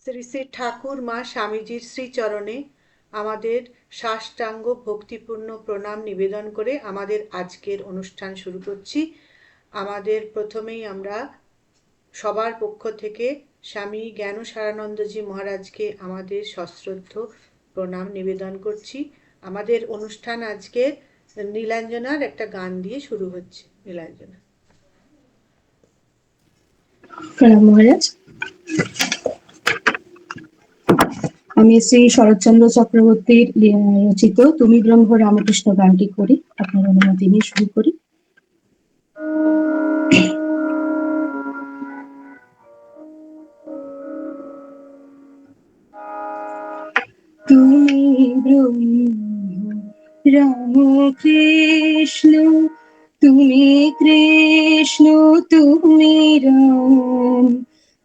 শ্রী শ্রী ঠাকুর মা স্বামীজির শ্রীচরণে আমাদের সাষ্টাঙ্গ ভক্তিপূর্ণ প্রণাম নিবেদন করে আমাদের আজকের অনুষ্ঠান শুরু করছি। আমাদের প্রথমেই আমরা সবার পক্ষ থেকে স্বামী জ্ঞান সারানন্দজি মহারাজকে আমাদের সশ্রদ্ধ প্রণাম নিবেদন করছি। আমাদের অনুষ্ঠান আজকে নীলাঞ্জনার একটা গান দিয়ে শুরু হচ্ছে। নীলাঞ্জনা। প্রণাম মহারাজ। আমি শ্রী শরৎচন্দ্র চক্রবর্তীর রচিত তুমি ব্রহ্ম রামকৃষ্ণ গানটি করি, আপনার অনুমতি নিয়ে শুরু করি। তুমি ব্রহ্ম রামকৃষ্ণ, তুমি কৃষ্ণ, তুমি রাম,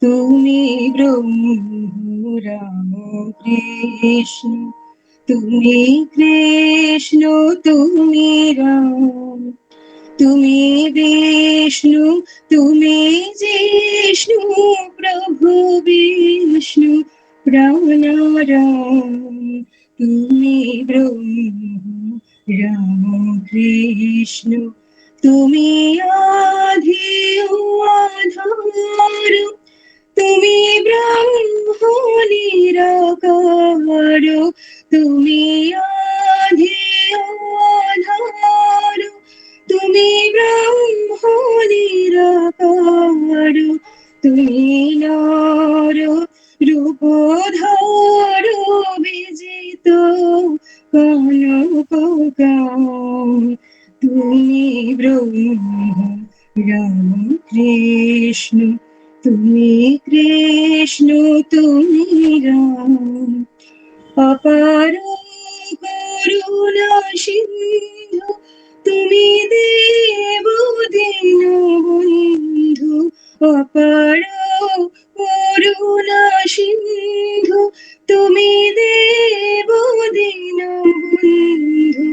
তুমি ব্রহ্ম রাম কৃষ্ণ, তুমি কৃষ্ণ, তুমি রাম, তুমি বিষ্ণু, তুমি জিষ্ণু, প্রভু বিষ্ণু প্রাণারাম, তুমি ব্রহ্ম রাম কৃষ্ণ, তুমি আদি ও আধার, তুমি ব্রহ্ম নিরাকার, তুমি আদি ও আধার, তুমি ব্রহ্ম নিরাকার, তুমি নর রূপধর বিজিত কনককাম, তুমি ব্রহ্ম রাম কৃষ্ণ, তুমি কৃষ্ণ, তুমি রাম, অপার করুণা সিন্ধু, তুমি দেব দীনবন্ধু, অপার করুণা সিন্ধু, তুমি দেব দীনবন্ধু,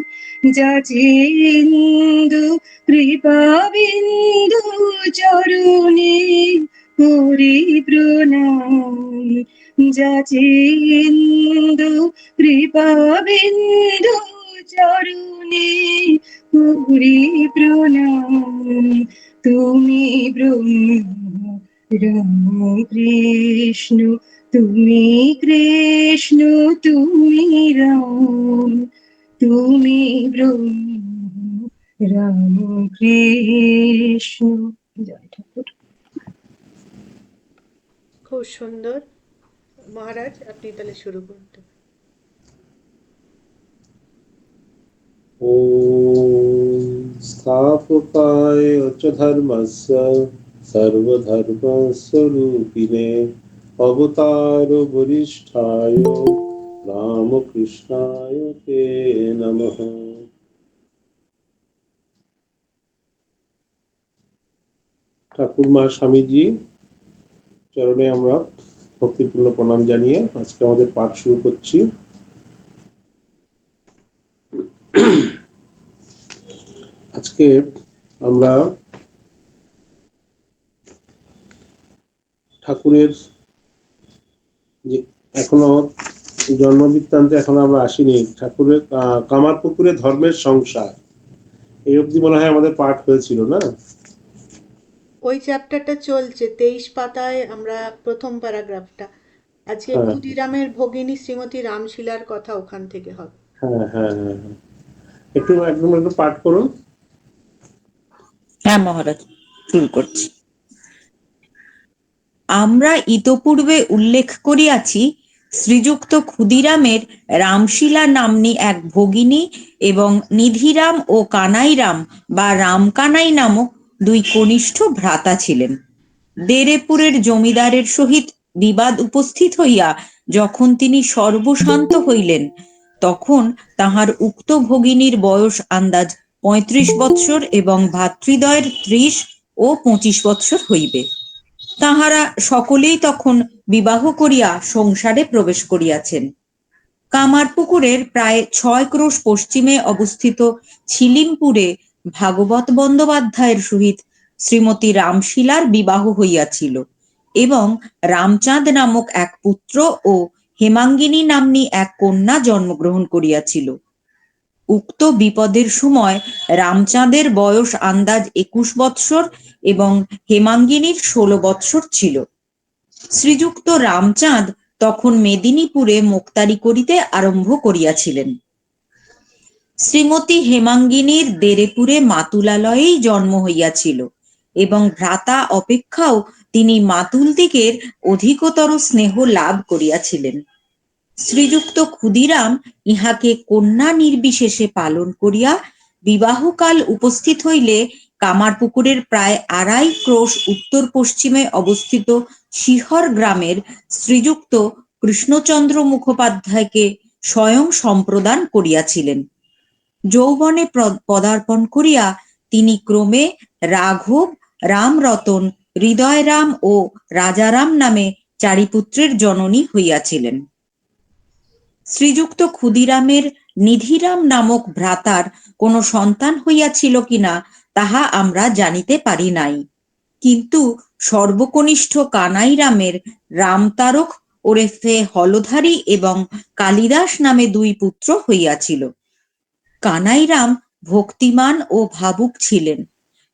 যাচিন্দু কৃপা বিন্দু চরণে করি প্রণাম, যাচিন্দু কৃপা বিন্দু চরণে করি প্রণাম, তুমি ব্রহ্ম রাম কৃষ্ণ, তুমি কৃষ্ণ, তুমি রাম, তুমি ব্রহ্ম রাম কৃষ্ণ। জয় ঠাকুর। খুব সুন্দর মহারাজ, আপনি তাহলে শুরু করতে। ওম স্থাপকায় চ ধর্মস্য সর্বধর্মস্বরূপিণে অবতার বরিষ্ঠায় রামকৃষ্ণায় তে নমঃ। ঠাকুরমা স্বামীজি চরণে আমরা ভক্তিপূর্ণ প্রণাম জানিয়ে আজকে আমাদের পাঠ শুরু করছি। আজকে আমরা ঠাকুরের যে এখনো জন্মবৃত্তান্তে এখনো আমরা আসিনি, ঠাকুরের কামারপুকুরে ধর্মের সংসার, এই অবধি মনে হয় আমাদের পাঠ হয়েছিল না? ওই চ্যাপ্টারটা চলছে, 23 পাতায় আমরা প্রথম প্যারাগ্রাফটা। আজকে হ্যাঁ ক্ষুদিরামের ভগিনী শ্রীমতী রামশীলার কথা ওখান থেকে হবে। হ্যাঁ হ্যাঁ হ্যাঁ হ্যাঁ, একটু একদম একটু পাঠ করুন। হ্যাঁ মহারাজ, শুরু করছি। আমরা ইতপূর্বে উল্লেখ করিয়াছি, শ্রীযুক্ত ক্ষুদিরামের রামশীলা নাম্নী এক ভগিনী এবং নিধিরাম ও কানাইরাম বা রামকানাই নামক দুই কনিষ্ঠ ভ্রাতা ছিলেন। দেরেপুরের জমিদারের সহিত বিবাদ উপস্থিত হইয়া যখন তিনি সর্বশান্ত হইলেন, তখন তাহার উক্ত ভগিনীর বয়স আন্দাজ 35 বৎসর এবং ভাতৃদ্বয়ের 30 ও 25 বৎসর হইবে। তাহারা সকলেই তখন বিবাহ করিয়া সংসারে প্রবেশ করিয়াছেন। কামারপুকুরের প্রায় 6 ক্রোশ পশ্চিমে অবস্থিত ছিলিমপুরে ভাগবত বন্দ্যোপাধ্যায়ের সহিত শ্রীমতী রামশীলার বিবাহ হইয়াছিল এবং রামচাঁদ নামক এক পুত্র ও হেমাঙ্গিনী নাম্নী এক কন্যা জন্মগ্রহণ করিয়াছিল। উক্ত বিপদের সময় রামচাঁদের বয়স আন্দাজ 21 বৎসর এবং হেমাঙ্গিনীর 16 বৎসর ছিল। শ্রীযুক্ত রামচাঁদ তখন মেদিনীপুরে মোক্তারি করিতে আরম্ভ করিয়াছিলেন। শ্রীমতী হেমাঙ্গিনীর দেরেপুরে মাতুলালয়েই জন্ম হইয়াছিল এবং ভ্রাতা অপেক্ষাও তিনি মাতুলদিগের অধিকতর স্নেহ লাভ করিয়াছিলেন। শ্রীযুক্ত ক্ষুদিরাম ইহাকে কন্যা নির্বিশেষে পালন করিয়া বিবাহকাল উপস্থিত হইলে কামারপুকুরের প্রায় 2.5 ক্রোশ উত্তর পশ্চিমে অবস্থিত শিহর গ্রামের শ্রীযুক্ত কৃষ্ণচন্দ্র মুখোপাধ্যায়কে স্বয়ং সম্প্রদান করিয়াছিলেন। যৌবনে পদার্পণ করিয়া তিনি ক্রমে রাঘব, রামরতন, হৃদয়রাম ও রাজারাম নামে 4 পুত্রের জননী হইয়াছিলেন। শ্রীযুক্ত ক্ষুদিরামের নিধিরাম নামক ভ্রাতার কোনো সন্তান হইয়াছিল কিনা তাহা আমরা জানিতে পারি নাই, কিন্তু সর্বকনিষ্ঠ কানাইরামের রামতারক ওরফে হলধারী এবং কালিদাস নামে 2 পুত্র হইয়াছিল। কানাইরাম ভক্তিমান ও ভাবুক ছিলেন।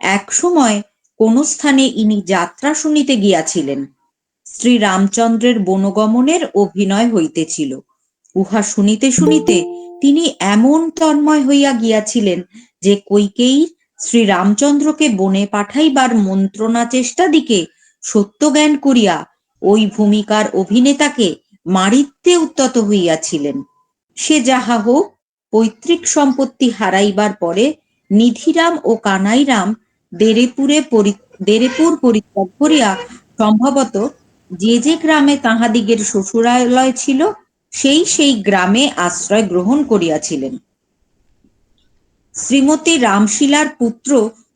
এক সময় কোন স্থানে ইনি যাত্রা শুনিতে গিয়াছিলেন। শ্রী রামচন্দ্রের বনগমনের অভিনয় হইতেছিল। উহা শুনিতে শুনিতে তিনি এমন তন্ময় হইয়া গিয়াছিলেন যে কৈকেয়ী শ্রী রামচন্দ্রকে বনে পাঠাইবার মন্ত্রণা চেষ্টা দিকে সত্য জ্ঞান করিয়া ওই ভূমিকার অভিনেতাকে মারিতে উদ্যত হইয়াছিলেন। সে যাহা হোক, পৈতৃক সম্পত্তি হারাইবার পরে নিধিরাম ও কানাইরাম দেরেপুর পরিত্যাগ করিয়া সম্ভবত যে গ্রামে তাহাদিগের শ্বশুরালয় ছিল সেই গ্রামে আশ্রয় গ্রহণ করিয়াছিলেন। শ্রীমতী রামশীলার পুত্র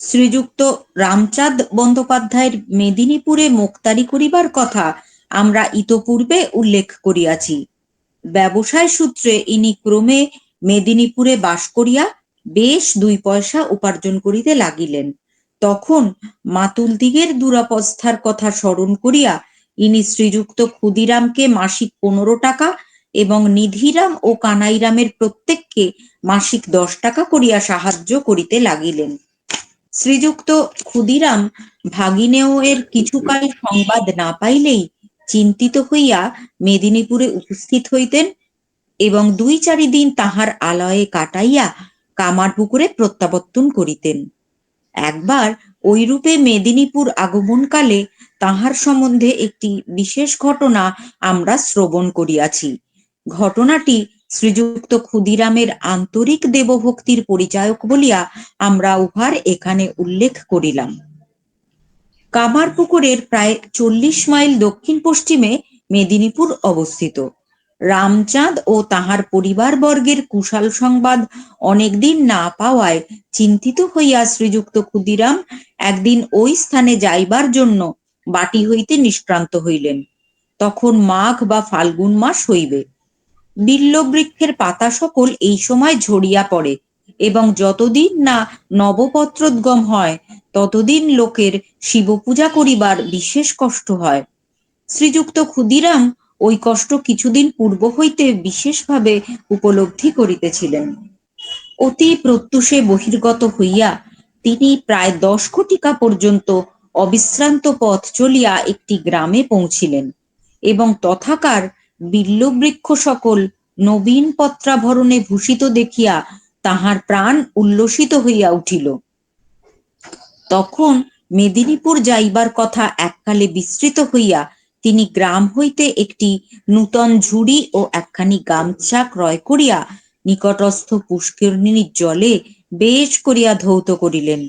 শ্রীযুক্ত রামচাঁদ বন্দ্যোপাধ্যায়ের মেদিনীপুরে মোক্তারি করিবার কথা আমরা ইতপূর্বে উল্লেখ করিয়াছি। ব্যবসায় সূত্রে ইনি ক্রমে মেদিনীপুরে বাস করিয়া বেশ 2 পয়সা উপার্জন করিতে লাগিলেন। তখন মাতুলদিগের দুরবস্থার কথা স্মরণ করিয়া ইনি শ্রীযুক্ত ক্ষুদিরামকে মাসিক 15 টাকা এবং নিধিরাম ও কানাইরামের প্রত্যেককে মাসিক 10 টাকা করিয়া সাহায্য করিতে লাগিলেন। শ্রীযুক্ত ক্ষুদিরাম ভাগিনেয়ের কিছুকাল সংবাদ না পাইলেই চিন্তিত হইয়া মেদিনীপুরে উপস্থিত হইতেন এবং 2-4 দিন তাহার আলয়ে কাটাইয়া কামারপুকুরে প্রত্যাবর্তন করিতেন। একবার ঐরূপে মেদিনীপুর আগমনকালে তাহার সম্বন্ধে একটি বিশেষ ঘটনা আমরা শ্রবণ করিয়াছি। ঘটনাটি শ্রীযুক্ত ক্ষুদিরামের আন্তরিক দেবভক্তির পরিচায়ক বলিয়া আমরা উহার এখানে উল্লেখ করিলাম। কামারপুকুরের প্রায় 40 মাইল দক্ষিণ পশ্চিমে মেদিনীপুর অবস্থিত। রামচাঁদ ও তাহার পরিবারবর্গের কুশল সংবাদ অনেকদিন না পাওয়ায় চিন্তিত হইয়া শ্রীযুক্ত ক্ষুদিরাম একদিন ওই স্থানে যাইবার জন্য বাটি হইতে নিষ্ক্রান্ত হইলেন। তখন মাঘ বা ফাল্গুন মাস হইবে। বিল্ববৃক্ষের পাতা সকল এই সময় ঝরিয়া পড়ে এবং যতদিন না নবপত্রোদ্গম হয় ততদিন লোকের শিবপূজা করিবার বিশেষ কষ্ট হয়। শ্রীযুক্ত ক্ষুদিরাম ওই কষ্ট কিছুদিন পূর্ব হইতে বিশেষভাবে উপলব্ধি করিতেছিলেন। অতি প্রত্যুষে বহির্গত হইয়া তিনি প্রায় 10 ঘটিকা পর্যন্ত অবিশ্রান্ত পথ চলিয়া একটি গ্রামে পৌঁছিলেন এবং তথাকার বিল্ববৃক্ষ সকল নবীন পত্রাভরণে ভূষিত দেখিয়া তাহার প্রাণ উল্লসিত হইয়া উঠিল। তখন মেদিনীপুর যাইবার কথা এককালে বিস্তৃত হইয়া তিনি গ্রাম হইতে একটি নূতন ঝুড়ি ও একখানি গামছা ক্রয় করিয়া নিকটস্থ পুষ্করিণীর জলে বেশ করিয়া ধৌত করিলেন।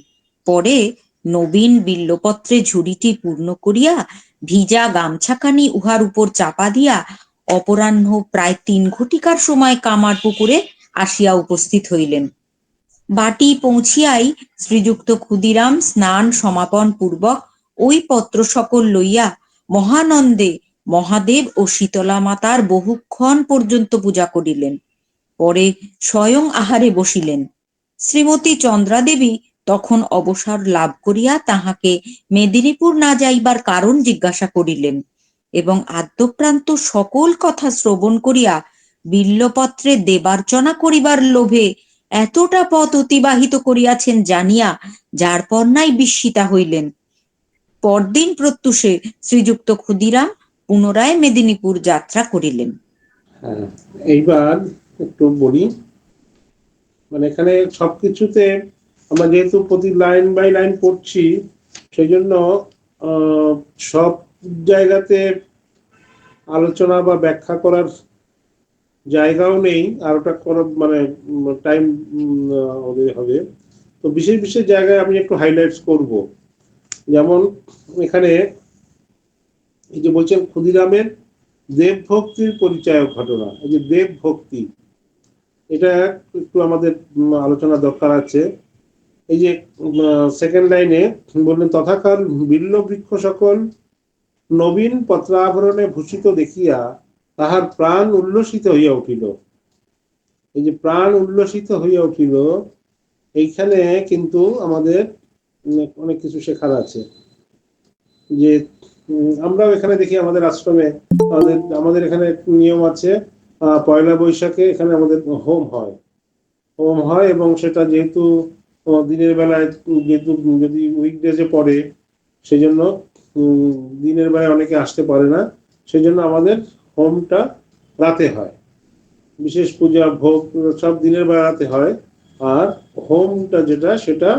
পরে নবীন বিল্বপত্রে ঝুড়িটি পূর্ণ করিয়া ভিজা গামছাখানি উহার উপর চাপা দিয়া অপরাহ্ন প্রায় 3 ঘটিকার সময় কামারপুকুরে আসিয়া উপস্থিত হইলেন। বাটি পৌঁছিয়াই শ্রীযুক্ত ক্ষুদিরাম স্নান সমাপন পূর্বক ওই পত্র সকল লইয়া মহানন্দে মহাদেব ও শীতলা মাতার বহুক্ষণ পর্যন্ত পূজা করিলেন। পরে স্বয়ং আহারে বসিলেন। শ্রীমতী চন্দ্রাদেবী তখন অবসর লাভ করিয়া তাহাকে মেদিনীপুর না যাইবার কারণ জিজ্ঞাসা করিলেন এবং আদ্যপ্রান্ত সকল কথা শ্রবণ করিয়া বিল্লপত্রে দেবার্চনা করিবার লোভে এতটা পথ অতিবাহিত করিয়াছেন জানিয়া যারপরনাই বিস্মিতা হইলেন। পরদিন প্রত্যুষে শ্রীযুক্ত ক্ষুদিরাম পুনরায় মেদিনীপুর যাত্রা করিলেন। হ্যাঁ, এইবার একটু বলি, মানে এখানে সবকিছুতে আমরা যেহেতু প্রতি লাইন বাই লাইন পড়ছি, সেই জন্য সব জায়গাতে আলোচনা বা ব্যাখ্যা করার জায়গাও নেই, আর ওটা করার মানে টাইম হবে। তো বিশেষ বিশেষ জায়গায় আমি একটু হাইলাইটস করব। যেমন এখানে এই যে বলছেন ক্ষুদিরামের দেবভক্তির পরিচয় ঘটনা, এই যে দেবভক্তি, এটা একটু আমাদের আলোচনা দরকার আছে। এই যে সেকেন্ড লাইনে বললেন, তথাকার বিল্ল বৃক্ষ সকল নবীন পত্রাভরণে ভূষিত দেখিয়া তাহার প্রাণ উল্লসিত হইয়া উঠিল। এই যে প্রাণ উল্লসিত হইয়া উঠিল, এইখানে কিন্তু আমাদের অনেক কিছু শেখার আছে। যে আমরাও এখানে দেখি আমাদের আশ্রমে আমাদের এখানে নিয়ম আছে, পয়লা বৈশাখে এখানে আমাদের হোম হয় এবং সেটা যেহেতু দিনের বেলায়, যেহেতু যদি উইকডেজে পড়ে, সেই জন্য দিনের বেলায় অনেকে আসতে পারে না, সেই জন্য আমাদের হোমটা রাতে হয়। বিশেষ পূজা ভোগ সব দিনের বেলা রাতে হয়, আর হোমটা যেটা সেটা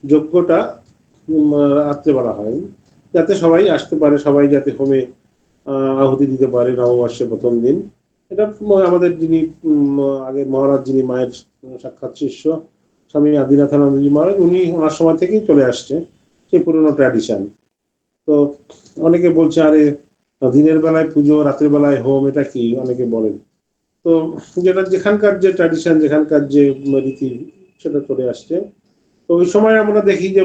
যজ্ঞটা রাত্রেবেলা হয়, যাতে সবাই আসতে পারে, সবাই যাতে হোমে আহুতি দিতে পারে নববর্ষের প্রথম দিন। এটা আমাদের যিনি আগের মহারাজ, যিনি মায়ের সাক্ষাৎ শিষ্য স্বামী আদিনাথানন্দজি মহারাজ, উনি ওনার সময় থেকেই চলে আসছে সেই পুরনো ট্র্যাডিশন। তো অনেকে বলছে আরে দিনের বেলায় পুজো, রাতের বেলায় হোম, এটা কি, অনেকে বলেন। তো যেটা যেখানকার যে ট্র্যাডিশন, যেখানকার যে রীতি, সেটা চলে আসছে। তো ওই সময় আমরা দেখি যে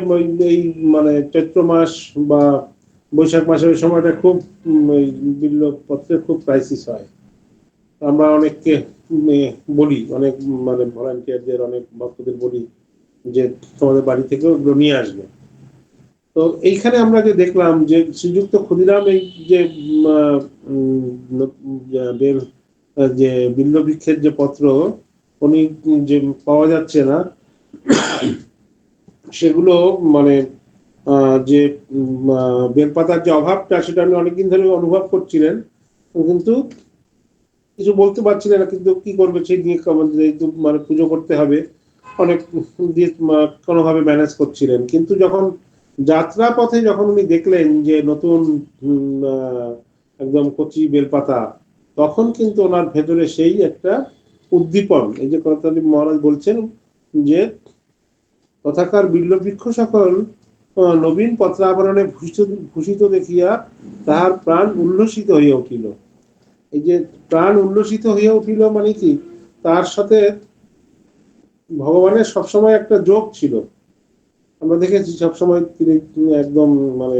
এই মানে চৈত্র মাস বা বৈশাখ মাসের ওই সময়টা খুব বিল্লপত্রের খুব ক্রাইসিস হয়। আমরা অনেককে বলি, অনেক মানে ভলান্টিয়ারদের, অনেক ভক্তদের বলি যে তোমাদের বাড়ি থেকে ওগুলো নিয়ে আসবে। তো এইখানে আমরা যে দেখলাম যে শ্রীযুক্ত ক্ষুদিরাম এই যে যে বিল্ল বৃক্ষের যে পত্র উনি যে পাওয়া যাচ্ছে না, সেগুলো মানে যে বেলপাতার যে অভাবটা, সেটা আমি অনেকদিন ধরে অনুভব করছিলেন, কিন্তু কিছু বলতে পারছিলেন না। কিন্তু কি করবে, সেই দিয়ে মানে পুজো করতে হবে, অনেক দিয়ে কোনোভাবে ম্যানেজ করছিলেন। কিন্তু যখন যাত্রা পথে যখন উনি দেখলেন যে নতুন একদম কচি বেলপাতা, তখন কিন্তু ওনার ভেতরে সেই একটা উদ্দীপন, এই যে কথাটি মহারাজ বলছেন যে তথাকার বিল্ল বৃক্ষ সকল নবীন পত্রাভরণে ভূষিত দেখিয়া তাহার প্রাণ উল্লসিত হইয়া উঠিল। এই যে প্রাণ উল্লসিত হইয়া উঠিল মানে কি, তার সাথে ভগবানের সবসময় একটা যোগ ছিল। আমরা দেখেছি সবসময় তিনি একদম মানে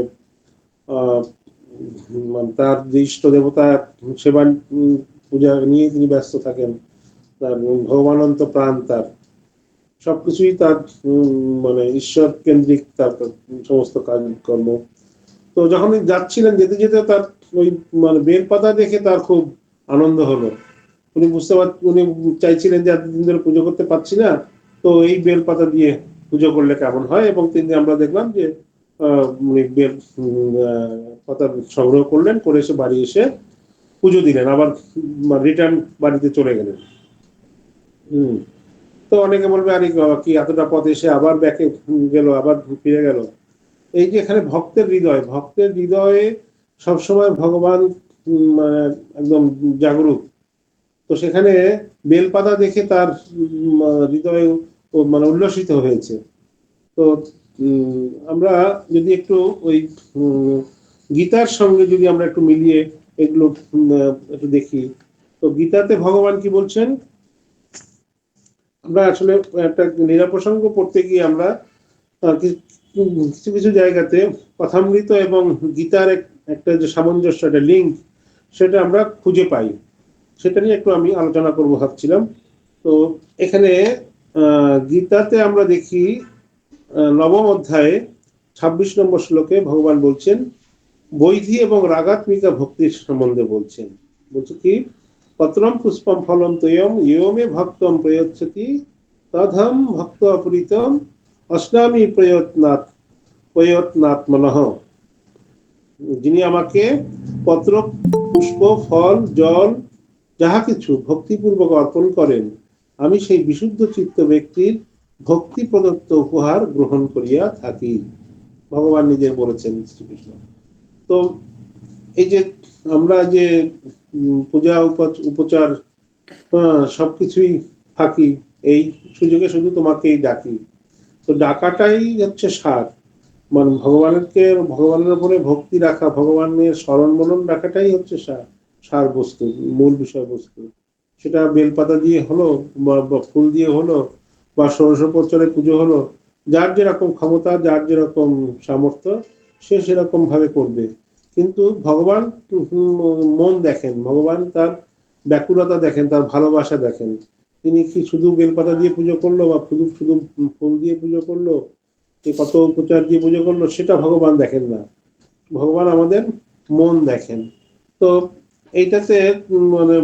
তার যে ইষ্ট দেবতা সেবা পূজা নিয়ে তিনি ব্যস্ত থাকেন। তার ভগবানন্ত প্রাণ, তার সবকিছুই তার মানে ঈশ্বর কেন্দ্রিক, তার সমস্ত কাজকর্ম। তো যখন যাচ্ছিলেন, যেতে যেতে তার ওই মানে বেলপাতা দেখে তার খুব আনন্দ হলো। উনি উনি চাইছিলেন যে এতদিন ধরে পুজো করতে পারছি না, তো এই বেলপাতা দিয়ে পুজো করলে কেমন হয়। এবং তিনি, আমরা দেখলাম যে উনি বেল পাতা সংগ্রহ করলেন, করে এসে বাড়ি এসে পুজো দিলেন, আবার রিটার্ন বাড়িতে চলে গেলেন। তো অনেকে বলবে আরে কি এতটা পথ এসে আবার ব্যাকে গেল, আবার ফিরে গেল। এই যে এখানে ভক্তের হৃদয়ে সবসময় ভগবান মানে একদম জাগরুক। তো সেখানে বেলপাতা দেখে তার হৃদয় মানে উল্লসিত হয়েছে। তো আমরা যদি একটু ওই গীতার সঙ্গে যদি আমরা একটু মিলিয়ে এগুলো একটু দেখি, তো গীতাতে ভগবান কি বলছেন, আমরা আসলে একটা নিরাপ্রসঙ্গ পড়তে গিয়ে আমরা কিছু কিছু জায়গাতে কথামৃত এবং গীতার একটা যে সামঞ্জস্য, একটা লিঙ্ক, সেটা আমরা খুঁজে পাই। সেটা নিয়ে একটু আমি আলোচনা করবো ভাবছিলাম। তো এখানে গীতাতে আমরা দেখি নবম অধ্যায়ে 26 নম্বর শ্লোকে ভগবান বলছেন বৈধি এবং রাগাত্মিকা ভক্তির সম্বন্ধে বলছেন। বলছে কি, পত্রম পুষ্পম ফলম তয়ম ইয়মে ভক্তম প্রয়চ্ছতি তদহম ভক্ত অপরিতম অস্নামি প্রয়ত্নাত্মনঃ। যিনি আমাকে পত্র, পুষ্প, ফল, জল যাহা কিছু ভক্তিপূর্বক অর্পণ করেন, আমি সেই বিশুদ্ধ চিত্ত ব্যক্তির ভক্তি প্রদত্ত উপহার গ্রহণ করিয়া থাকি। ভগবান নিজে বলেছেন শ্রীকৃষ্ণ। তো এই যে আমরা যে পূজা উপচার সবকিছুই থাকি, এই সুযোগে শুধু তোমাকেই ডাকি। তো ডাকাটাই হচ্ছে সার, মানে ভগবানের উপরে ভক্তি রাখা, ভগবানের স্মরণ মনন রাখাটাই হচ্ছে সার বস্তু, মূল বিষয়বস্তু। সেটা বেলপাতা দিয়ে হলো বা ফুল দিয়ে হলো বা ষোড়শোপচারে পুজো হলো, যার যেরকম ক্ষমতা, যার যেরকম সামর্থ্য, সে সেরকম ভাবে করবে। কিন্তু ভগবান মন দেখেন, ভগবান তার ব্যাকুলতা দেখেন, তার ভালোবাসা দেখেন। তিনি কি শুধু বেলপাতা দিয়ে পুজো করলো বা শুধু শুধু ফুল দিয়ে পুজো করলো, কত উপচার দিয়ে পুজো করলো, সেটা ভগবান দেখেন না। ভগবান আমাদের মন দেখেন। তো এইটাতে মানে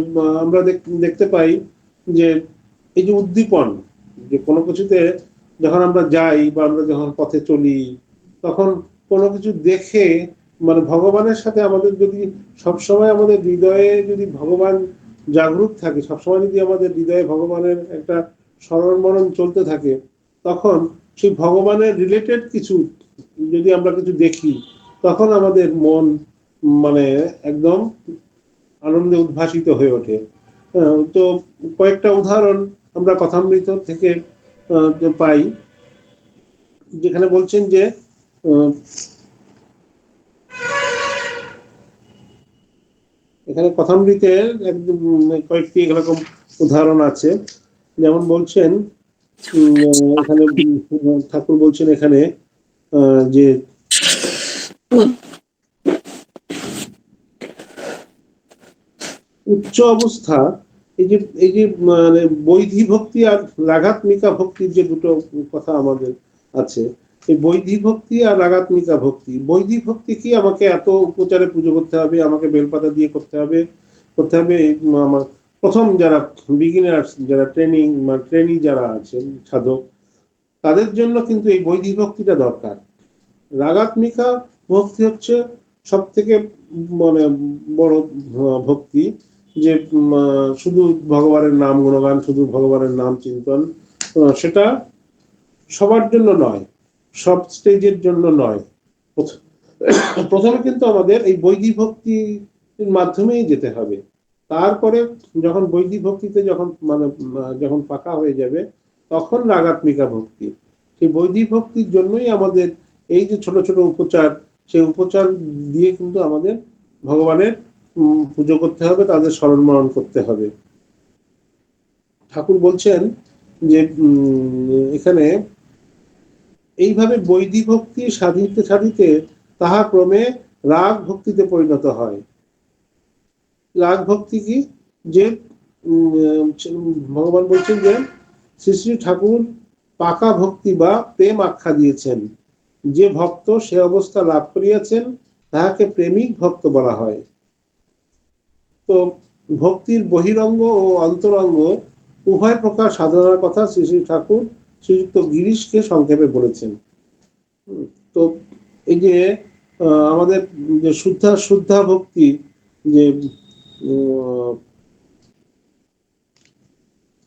আমরা দেখতে পাই যে এই যে উদ্দীপন, যে কোনো কিছুতে যখন আমরা যাই বা আমরা যখন পথে চলি, তখন কোনো কিছু দেখে মানে ভগবানের সাথে আমাদের যদি সবসময় আমাদের হৃদয়ে যদি ভগবান জাগরুক থাকে, সবসময় যদি আমাদের হৃদয়ে ভগবানের একটা স্মরণ মনন চলতে থাকে, তখন সেই ভগবানের রিলেটেড কিছু যদি আমরা কিছু দেখি, তখন আমাদের মন মানে একদম আনন্দে উদ্ভাসিত হয়ে ওঠে। তো কয়েকটা উদাহরণ আমরা কথামৃত থেকে পাই, যেখানে বলছেন যে এখানে কথামৃতের একদম কয়েকটি এরকম উদাহরণ আছে। যেমন বলছেন এখানে ঠাকুর বলছেন এখানে যে উচ্চ অবস্থা, এই যে মানে বৈধি ভক্তি আর রাগাত্মিকা ভক্তির যে দুটো কথা আমাদের আছে, এই বৈধি ভক্তি আর রাগাত্মিকা ভক্তি। বৈধি ভক্তি কি, আমাকে এত উপচারে পুজো করতে হবে, আমাকে বেলপাতা দিয়ে করতে হবে আমার প্রথম যারা বিগিনার্স, যারা ট্রেনি যারা আছেন সাধক, তাদের জন্য কিন্তু এই বৈধি ভক্তিটা দরকার। রাগাত্মিকা ভক্তি হচ্ছে সব থেকে মানে বড় ভক্তি, যে শুধু ভগবানের নাম গুণগান, শুধু ভগবানের নাম চিন্তন। সেটা সবার জন্য নয়, সব স্টেজের জন্য নয়। প্রথমে কিন্তু আমাদের এই বৈধি ভক্তির মাধ্যমেই যেতে হবে। তারপরে যখন বৈধি ভক্তিতে যখন পাকা হয়ে যাবে, তখন রাগাত্মিকা ভক্তি। সেই বৈধি ভক্তির জন্যই আমাদের এই যে ছোট ছোট উপচার, সেই উপচার দিয়ে কিন্তু আমাদের ভগবানের পুজো করতে হবে, তাদের স্মরণ মরণ করতে হবে। ঠাকুর বলছেন যে এখানে এইভাবে বৈধি ভক্তি সাধিতে সাধিতে তাহা ক্রমে রাগ ভক্তিতে পরিণত হয়। রাগ ভক্তি কি, যে ভগবান বলছেন যে শ্রী শ্রী ঠাকুর পাকা ভক্তি বা প্রেম আখ্যা দিয়েছেন। যে ভক্ত সে অবস্থা লাভ করিয়াছেন, তাহাকে প্রেমিক ভক্ত বলা হয়। তো ভক্তির বহিরঙ্গ ও অন্তরঙ্গ উভয় প্রকার সাধনার কথা শ্রী শ্রী ঠাকুর শ্রীযুক্ত গিরিশকে সংক্ষেপে বলেছেন। তো এই যে আমাদের যে শুদ্ধা ভক্তি, যে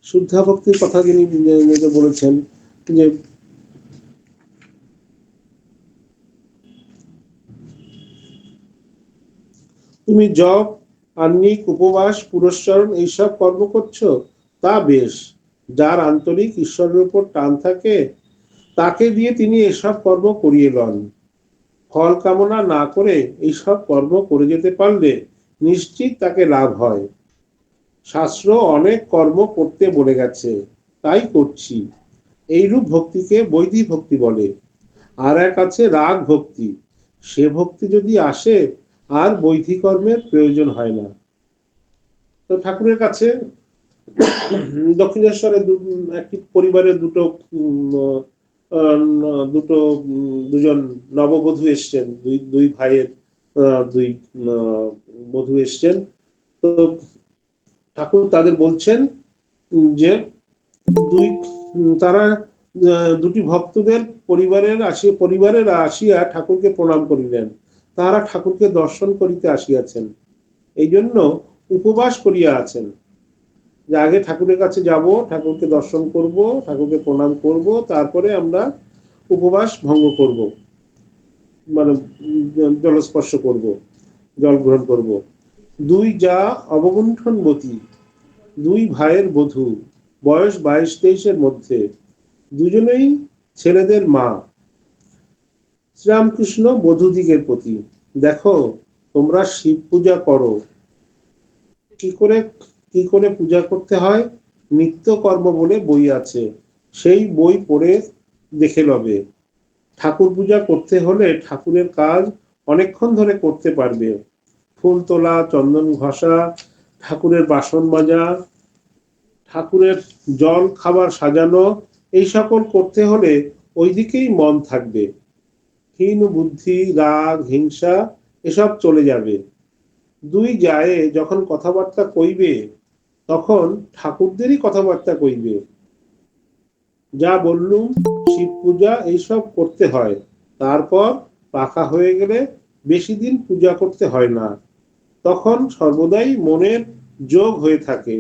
শুদ্ধা ভক্তির কথা যিনি বলেছেন, যে তুমি জপ, আহ্নিক, উপবাস, পুরস্চরণ এইসব কর্ম করছো, তা বেশ। যার আন্তরিক ঈশ্বরের উপর টান থাকে, তাকে দিয়ে তিনি এসব কর্ম করিয়ে লন। ফল কামনা না করে এইসব কর্ম করে যেতে পারলে নিশ্চিত তাকে লাভ হয়। শাস্ত্র অনেক কর্ম করতে বলে গেছে, তাই করছি। এইরূপ ভক্তিকে বৈধি ভক্তি বলে। আর এক আছে রাগ ভক্তি। সে ভক্তি যদি আসে, আর বৈধি কর্মের প্রয়োজন হয় না। তো ঠাকুরের কাছে দক্ষিণেশ্বরে একটি পরিবারের দুটো দুজন নববধূ এসছেন, দুই ভাইয়ের দুই বধূ এসছেন। তো ঠাকুর তাদের বলছেন যে তারা দুটি ভক্তদের পরিবারের আসিয়া ঠাকুরকে প্রণাম করিলেন। তাহারা ঠাকুরকে দর্শন করিতে আসিয়াছেন, এই জন্য উপবাস করিয়া আছেন, যে আগে ঠাকুরের কাছে যাব, ঠাকুরকে দর্শন করব, ঠাকুরকে প্রণাম করব, তারপরে আমরা উপবাস ভঙ্গ করব, মানে জলস্পর্শ করব, জল গ্রহণ করব। দুই যা অবগুণ্ঠনবতী, দুই ভাইয়ের বধূ, বয়স 22-23-এর মধ্যে, দুজনেই ছেলেদের মা। শ্রীরামকৃষ্ণ বধূদিগের প্রতি, দেখো তোমরা শিব পূজা করো, কি করে পূজা করতে হয় নিত্য কর্ম বলে বই আছে, সেই বই পড়ে দেখে লবে। ঠাকুর পূজা করতে হলে ঠাকুরের কাজ অনেকক্ষণ ধরে করতে পারবে, ফুল তোলা, চন্দন ঘষা, ঠাকুরের বাসন মাজা, ঠাকুরের জল খাবার সাজানো, এই সকল করতে হলে ওই দিকেই মন থাকবে, হীন বুদ্ধি, রাগ, হিংসা এসব চলে যাবে। দুই জায়ে যখন কথাবার্তা কইবে তখন ঠাকুরদেরই কথাবার্তা কইবে। যা বললুম শিব পূজা এইসব করতে হয়, তারপর পাকা হয়ে গেলে বেশি দিন পূজা করতে হয় না, তখন সর্বদাই মনের যোগ হয়ে থাকে,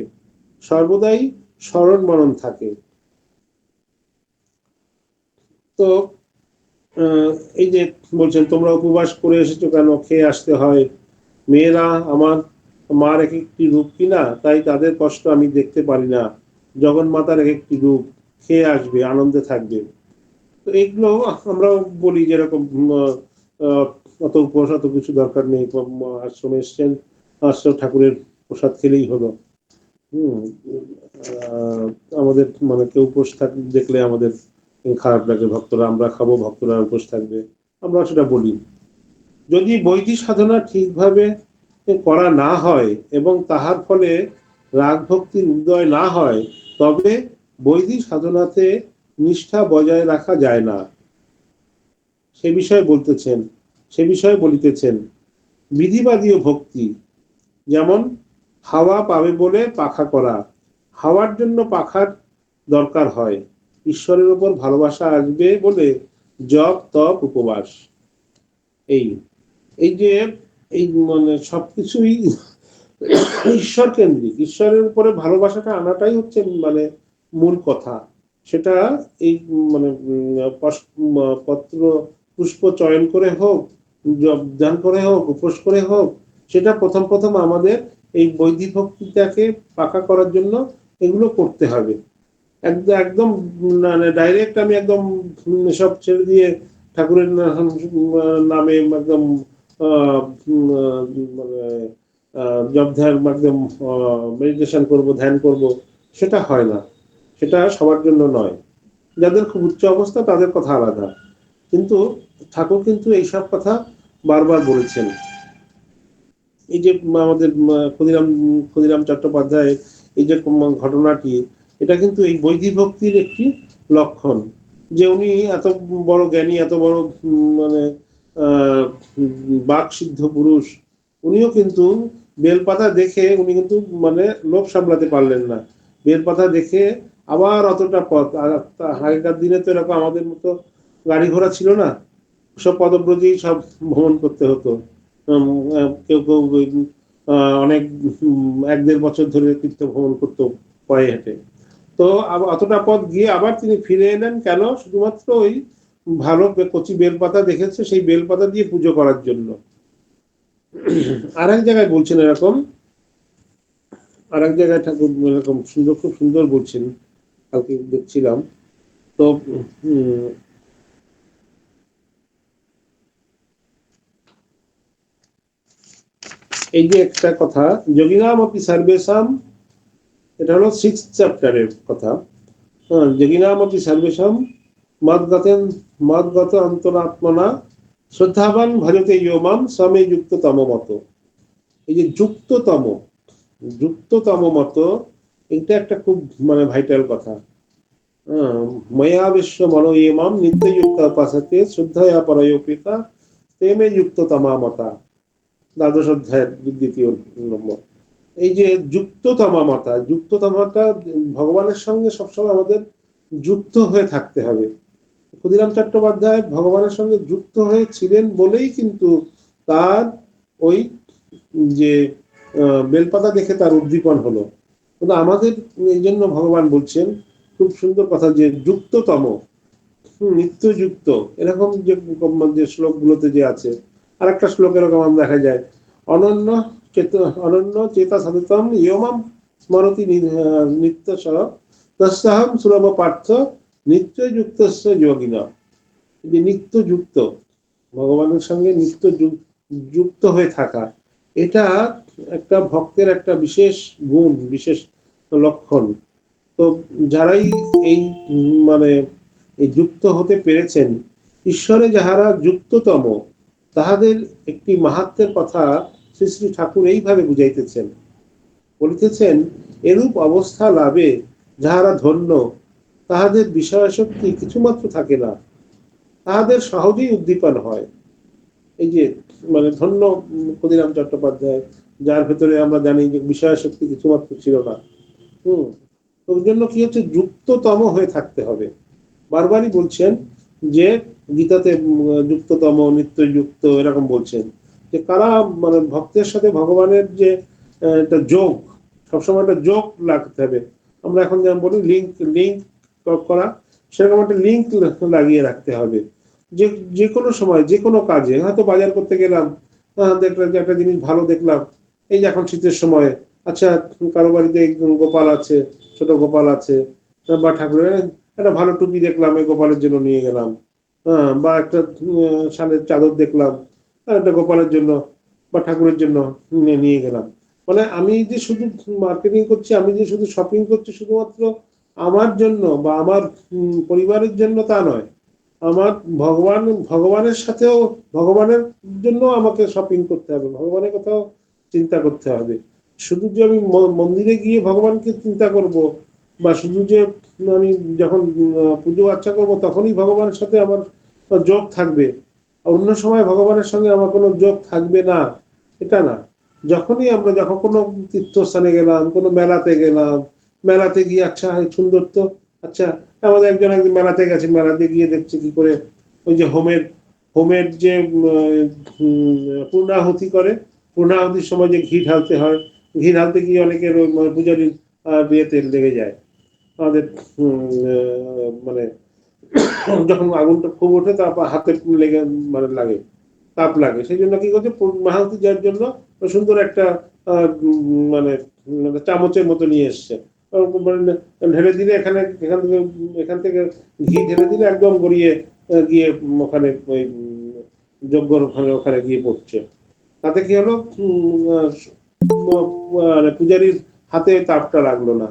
সর্বদাই স্মরণ মনন থাকে। তো এই যে বলছেন তোমরা উপবাস করে এসেছো কেন, খেয়ে আসতে হয়। মেয়েরা আমার মার এক একটি রূপ কিনা, তাই তাদের কষ্ট আমি দেখতে পারি না, জগন্মাতার এক একটি রূপ, খেয়ে আসবে, আনন্দে থাকবে। তো এগুলো আমরা বলি যেরকম অত উপবাস অত কিছু দরকার নেই, আশ্রমে এসছেন, আশ্রম ঠাকুরের প্রসাদ খেলেই হলো। আমাদের মানে কেউ উপোস দেখলে আমাদের খারাপ লাগে, ভক্তরা আমরা খাবো, ভক্তরা উপোস থাকবে, আমরা সেটা বলি। যদি বৈদিক সাধনা ঠিকভাবে করা না হয় এবং তাহার ফলে রাগ ভক্তির উদয় না হয়, তবে বৈদিক সাধনাতে নিষ্ঠা বজায় রাখা যায় না। সে বিষয়ে বলিতেছেন বিধিবাদীয় ভক্তি, যেমন হাওয়া পাবে বলে পাখা করা, হাওয়ার জন্য পাখার দরকার হয়, ঈশ্বরের উপর ভালোবাসা আসবে বলে জপ, তপ, উপবাস। এই যে এই মানে সবকিছুই ঈশ্বর কেন্দ্রিক, ঈশ্বরের উপরে ভালোবাসাটা আনাটাই হচ্ছে মানে মূল কথা। সেটা এই মানে পত্র পুষ্প চয়ন করে হোক, ধ্যান করে হোক, উপোস করে হোক, সেটা প্রথম আমাদের এই বৈদিক ভক্তিটাকে পাকা করার জন্য এগুলো করতে হবে। একদম মানে ডাইরেক্ট আমি একদম সব ছেড়ে দিয়ে ঠাকুরের নামে একদম মানে জপ ধ্যান একদম মেডিটেশন করব, ধ্যান করব, সেটা হয় না, সেটা সবার জন্য নয়। যাদের খুব উচ্চ অবস্থা তাদের কথা আলাদা, কিন্তু ঠাকুর কিন্তু এইসব কথা বারবার বলেছেন। এই যে আমাদের ক্ষুদিরাম চট্টোপাধ্যায় এই যে ঘটনাটি, এটা কিন্তু এই বৈদিক ভক্তির একটি লক্ষণ, যে উনি এত বড় জ্ঞানী, এত বড় মানে বাক সিদ্ধ পুরুষ, উনিও কিন্তু বেলপাতা দেখে উনি কিন্তু মানে লোভ সামলাতে পারলেন না। বেলপাতা দেখে আবার অতটা পথ, আগেকার দিনে তো এরকম আমাদের মতো গাড়ি ঘোড়া ছিল না, সব পদব্রজেই সব ভ্রমণ করতে হতো। কেউ অনেক 1-1.5 বছর ধরে তীর্থ ভ্রমণ করতো পায়ে হেঁটে। তো অতটা পথ গিয়ে আবার তিনি ফিরে এলেন কেন? শুধুমাত্র ওই ভালো কচি বেলপাতা দেখেছে, সেই বেলপাতা দিয়ে পুজো করার জন্য। আর এক জায়গায় বলছেন এরকম, আর এক জায়গায় ঠাকুর এরকম খুব সুন্দর বলছেন, কালকে দেখছিলাম। তো এই যে একটা কথা, যোগিনাম অপি সর্বেশাম, এটা হলো 6th চ্যাপ্টারের কথা। যোগিনাম অপি সর্বেশাম মদ্গত অন্তরাত্মনা শ্রদ্ধাবান ভজতে ইয়মাম সমে যুক্ততম মত। এই যে যুক্ততম মত, এটা একটা খুব মানে ভাইটাল কথা। ময়া বিশ্ব মনো ইমাম নিত্যযুক্ত উপাসতে শ্রদ্ধয়া পরয়োপিতা তেমে যুক্ত তমামতা, দ্বাদশ অধ্যায়ের দ্বিতীয় নম্বর। এই যে যুক্ততমামতা, যুক্ততমাটা ভগবানের সঙ্গে সবসময় আমাদের যুক্ত হয়ে থাকতে হবে। ক্ষুদিরাম চট্টোপাধ্যায় ভগবানের সঙ্গে যুক্ত হয়ে ছিলেন বলেই কিন্তু তার ওই যে বেলপাতা দেখে তার উদ্দীপন হলো। কিন্তু আমাদের এই জন্য ভগবান বলছেন খুব সুন্দর কথা যে যুক্ততম, নিত্যযুক্ত, এরকম যে শ্লোকগুলোতে যে আছে। আর একটা শ্লোক এরকম আমরা দেখা যায়, অনন্য অনন্য চেতা সততম ইয়মাম স্মরতি নিত্য সহ তস্যাহম সুলভ পার্থ নিত্যযুক্ত যোগিন। যে নিত্যযুক্ত, ভগবানের সঙ্গে নিত্য যুক্ত হয়ে থাকা, এটা একটা ভক্তের একটা বিশেষ গুণ, বিশেষ লক্ষণ। তো যারাই এই মানে এই যুক্ত হতে পেরেছেন, ঈশ্বরে যাহারা যুক্ততম, তাহাদের একটি মাহাত্ম্যের কথা শ্রী শ্রী ঠাকুর এইভাবে বুঝাইতেছেন, বলিতেছেন, এরূপ অবস্থা লাভে যাহারা ধন্য, তাহাদের বিষয়াসক্তি কিছুমাত্র থাকে না, তাহাদের সহজেই উদ্দীপন হয়। এই যে মানে ধন্য ক্ষুদিরাম চট্টোপাধ্যায়, যার ভেতরে আমরা জানি যে বিষয়াসক্তি কিছুমাত্র ছিল না। ওর জন্য কি হচ্ছে, যুক্ততম হয়ে থাকতে হবে। বারবারই বলছেন যে গীতাতে যুক্ততম, নিত্যযুক্ত, এরকম বলছেন যে কারা মানে ভক্তের সাথে ভগবানের যে একটা যোগ, সবসময় একটা যোগ লাগতে হবে। আমরা এখন যেমন বলি লিঙ্ক লিঙ্ক করা, সেরকম একটা লিঙ্ক লাগিয়ে রাখতে হবে। যে যে কোনো সময় যে কোনো কাজে, হয়তো বাজার করতে গেলাম, দেখলাম যে একটা জিনিস ভালো দেখলাম, এই যে এখন শীতের সময়, আচ্ছা কারো বাড়িতে গোপাল আছে, ছোট গোপাল আছে, বা ঠাকুরের একটা ভালো টুপি দেখলাম, এই গোপালের জন্য নিয়ে গেলাম। বা একটা শালের চাদর দেখলাম, একটা গোপালের জন্য বা ঠাকুরের জন্য নিয়ে গেলাম। মানে আমি যে শুধু মার্কেটিং করছি, আমি যে শুধু শপিং করছি শুধুমাত্র আমার জন্য বা আমার পরিবারের জন্য, তা নয়। আমার ভগবানের সাথেও, ভগবানের জন্য আমাকে শপিং করতে হবে, ভগবানের কথাও চিন্তা করতে হবে। শুধু যে আমি মন্দিরে গিয়ে ভগবানকে চিন্তা করব, বা শুধু যে আমি যখন পুজো আর্চা করবো তখনই ভগবানের সাথে আমার যোগ থাকবে, অন্য সময় ভগবানের সঙ্গে আমার কোনো যোগ থাকবে না, এটা না। যখনই আমরা যখন কোনো তীর্থস্থানে গেলাম, কোনো মেলাতে গেলাম, মেলাতে গিয়ে আচ্ছা সুন্দর তো, আচ্ছা আমাদের একজন মেলাতে গেছে, মেলাতে গিয়ে দেখছে কি করে ওই যে হোমের হোমের যে পূর্ণাহুতি করে, পূর্ণাহুতির সময় যে ঘি ঢালতে হয়, ঘি ঢালতে গিয়ে অনেকের পূজারীর বিয়েতে লেগে যায়। আমাদের মানে যখন আগুনটা খুব ওঠে, তারপর হাতে লেগে মানে লাগে, তাপ লাগে, সেই জন্য কি করছে, মাহাতি যাওয়ার জন্য সুন্দর একটা মানে চামচের মতো নিয়ে এসছে, ঢেলে দিলে এখান থেকে ঘি ঢেলে দিলে একদম গড়িয়ে গিয়ে ওখানে ওই যজ্ঞর ওখানে গিয়ে পড়ছে। তাতে কি হলো, মানে পূজারীর হাতে তাপটা লাগলো না।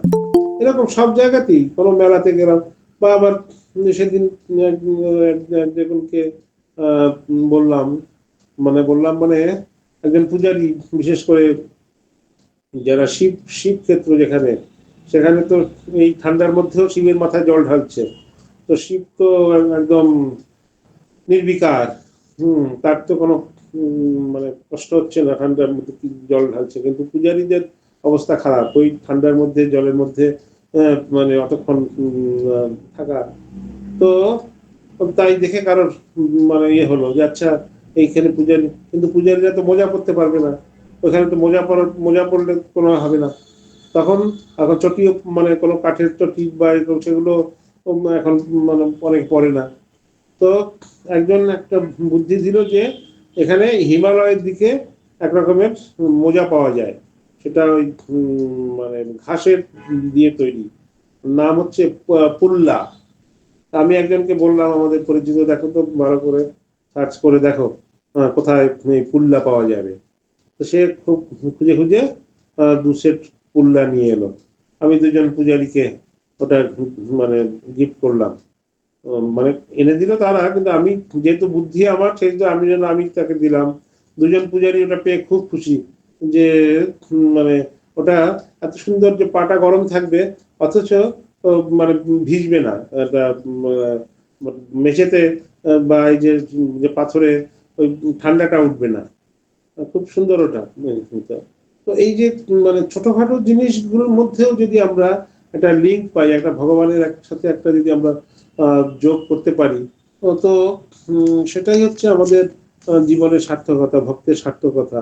এরকম সব জায়গাতেই, কোনো মেলাতে গেলাম, বা আবার সেদিন একজনকে বললাম, মানে একজন পূজারী, বিশেষ করে যারা শিব শিব ক্ষেত্র যেখানে, সেখানে তো এই ঠান্ডার মধ্যেও শিবের মাথায় জল ঢালছে। তো শিব তো একদম নির্বিকার, তার তো কোনো মানে কষ্ট হচ্ছে না, ঠান্ডার মধ্যে জল ঢালছে, কিন্তু পূজারীদের অবস্থা খারাপ, ওই ঠান্ডার মধ্যে জলের মধ্যে মানে অতক্ষণ থাকা। তো তাই দেখে কারোর মানে ইয়ে হলো যে আচ্ছা এইখানে পূজারী, কিন্তু পূজারীরা তো মোজা পরতে পারবে না, ওখানে তো মোজা পরলে কোনো হবে না। তখন এখন চটিও মানে কোনো কাঠের চটি বা এরকম সেগুলো এখন মানে অনেক পরে না। তো একজন একটা বুদ্ধি দিল যে এখানে হিমালয়ের দিকে এক রকমের মোজা পাওয়া যায়, সেটা ওই মানে ঘাসের দিয়ে তৈরি, নাম হচ্ছে পুল্লা। আমি একজনকে বললাম, আমাদের পরিচিত, দেখো তো ভালো করে সার্চ করে দেখো কোথায় পুল্লা পাওয়া যাবে। তো সে খুব খুঁজে খুঁজে 2 সেট পুল্লা নিয়ে এলো। আমি 2জন পূজারীকে ওটা মানে গিফট করলাম, মানে এনে দিল তারা, কিন্তু আমি যেহেতু বুদ্ধি আমার, সেহেতু আমি তাকে দিলাম। 2জন পূজারী ওটা পেয়ে খুব খুশি, যে মানে ওটা এত সুন্দর, যে পাটা গরম থাকবে, অথচ মানে ভিজবে না, একটা মেঝেতে বা এই যে যে পাথরে ওই ঠান্ডাটা উঠবে না। খুব সুন্দর ওটা। তো এই যে মানে ছোটখাটো জিনিসগুলোর মধ্যেও যদি আমরা একটা লিঙ্ক পাই, একটা ভগবানের সাথে একটা যদি আমরা যোগ করতে পারি, তো সেটাই হচ্ছে আমাদের জীবনের সার্থকতা, ভক্তের সার্থকতা।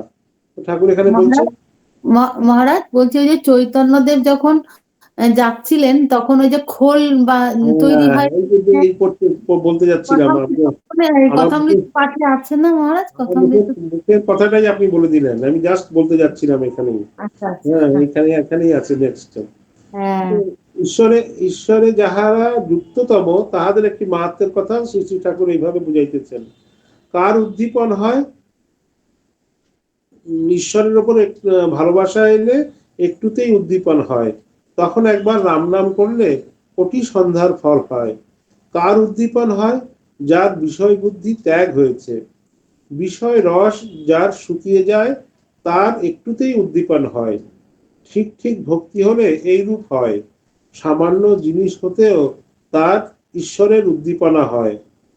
ঠাকুর এখানে বলছেন, মহারাজ মহারাজ বলছি, ওই যে চৈতন্যদেব যখন যাচ্ছিলেন তখন ওই যে খোল বা তৈরি হয়, এই বলতে যাচ্ছিলাম, আমার কথামৃত পাঠে আছে না মহারাজ? আমার কথামৃত। মুখের কথাটাই আপনি বলে দিলেন, আমি জাস্ট বলতে যাচ্ছিলাম এখানেই। আচ্ছা আচ্ছা। হ্যাঁ, এখানেই আছে নেক্সট। হ্যাঁ। ঈশ্বরে যাহারা যুক্ততম তাহাদের একটি মাহাত্মের কথা শ্রী শ্রী ঠাকুর এইভাবে বুঝাইতেছেন। কার উদ্দীপন হয়? ঈশ্বরের ওপর ভালোবাসা এলে একটুতেই উদ্দীপন হয়, তখন একবার রাম নাম করলে কোটি সন্ধ্যার ফল হয়। কার উদ্দীপন হয়? যার বিষয় বুদ্ধি ত্যাগ হয়েছে, বিষয় রস যার শুকিয়ে যায়, তার একটুতেই উদ্দীপন হয়। ঠিক ঠিক ভক্তি হলে এই রূপ হয়, সামান্য জিনিস হতেও তার ঈশ্বরের উদ্দীপনা হয়,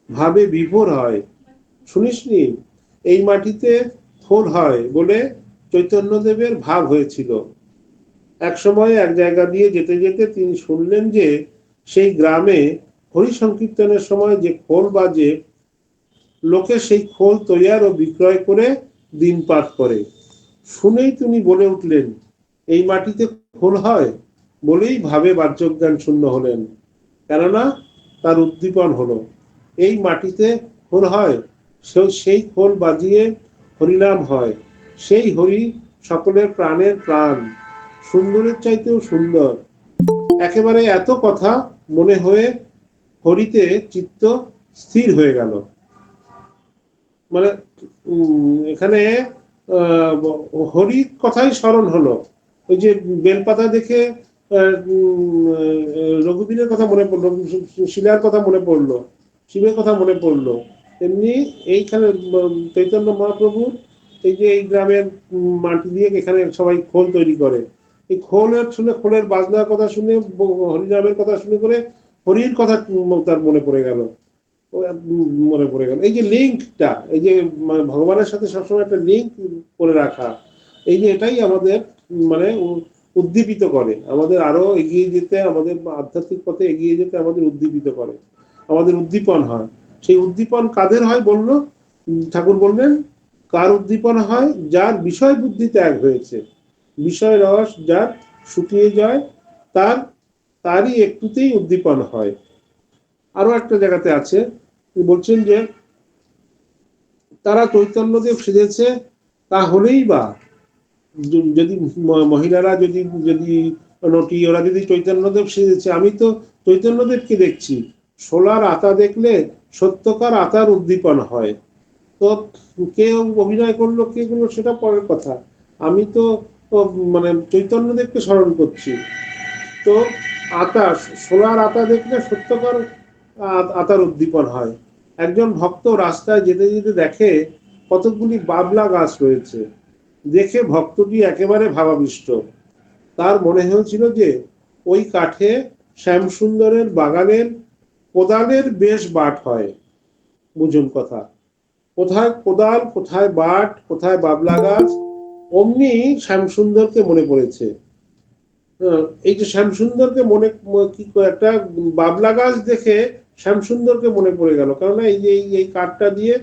ভাবে বিভোর হয়। শুনিসনি, এই মাটিতে ফোর হয় বলে চৈতন্যদেবের ভাব হয়েছিল। এক সময় এক জায়গা দিয়ে যেতে যেতে তিনি শুনলেন যে সেই গ্রামে হরি সংকীর্তনের সময় যে খোল বাজে, লোকে সেই খোল তৈয়ার ও বিক্রয় করে দিন পার করে। শুনেই তিনি বলে উঠলেন, এই মাটিতে খোল হয়? বলেই ভাবে বাহ্যজ্ঞান শূন্য হলেন, কেননা তার উদ্দীপন হলো। এই মাটিতে খোল হয়, সেই খোল বাজিয়ে হরিনাম হয়, সেই হরি সকলের প্রাণের প্রাণ, সুন্দরের চাইতেও সুন্দর। একেবারে এত কথা মনে হয়ে হরিতে চিত্ত স্থির হয়ে গেল। মানে এখানে হরি কথাই স্মরণ হলো। ওই যে বেলপাতা দেখে রঘুবীরের কথা মনে পড়লো, শিলার কথা মনে পড়লো, শিবের কথা মনে পড়লো। এমনি এইখানে চৈতন্য মহাপ্রভুর এই যে এই গ্রামের মাটি দিয়ে এখানে সবাই খোল তৈরি করে, এই খোলের শুনে, খোলের বাজনার কথা শুনে, হরিনামের কথা শুনে করে হরির কথা তার মনে পড়ে গেল। এই যে লিঙ্কটা, এই যে ভগবানের সাথে সবসময় একটা লিঙ্ক করে রাখা, এই যে এটাই আমাদের মানে উদ্দীপিত করে, আমাদের আরো এগিয়ে যেতে, আমাদের আধ্যাত্মিক পথে এগিয়ে যেতে আমাদের উদ্দীপিত করে, আমাদের উদ্দীপন হয়। সেই উদ্দীপন কাদের হয় বললো ঠাকুর? বললেন, কার উদ্দীপন হয়? যার বিষয় বুদ্ধি ত্যাগ হয়েছে, বিষয় রস যার শুকিয়ে যায়, তারই একটুতেই উদ্দীপন হয়। আরো একটা জায়গাতে আছে, বলছেন যে তারা চৈতন্যদেব সেজেছে, তা হলেই বা যদি মহিলারা যদি যদি নটি, ওরা যদি চৈতন্যদেব সেজেছে, আমি তো চৈতন্যদেবকে দেখছি। সোলার আতা দেখলে সত্যকার আতার উদ্দীপন হয়। তো কেউ অভিনয় করলো, কে করলো সেটা পরের কথা, আমি তো মানে চৈতন্যদেবকে স্মরণ করছি। তো আতা, সোলার আতা দেখলে সত্যকার আতার উদ্দীপন হয়। একজন ভক্ত রাস্তায় যেতে যেতে দেখে কতকগুলি বাবলা গাছ রয়েছে, দেখে ভক্তটি একেবারে ভাবাবিষ্ট। তার মনে হয়েছিল যে ওই কাঠে শ্যামসুন্দরের বাগানের কোদালের বেশ বাট হয়। বুঝুন কথা, কোথায় কোদাল, কোথায় বাট, কোথায় বাবলা গাছ, অমনি শ্যামসুন্দরকে মনে পড়েছে। এই যে শ্যামসুন্দরকে মনে, কি একটা বাবলা গাছ দেখে শ্যামসুন্দরকে মনে পড়ে গেল, কেননা এই যে এই কাঠটা দিয়ে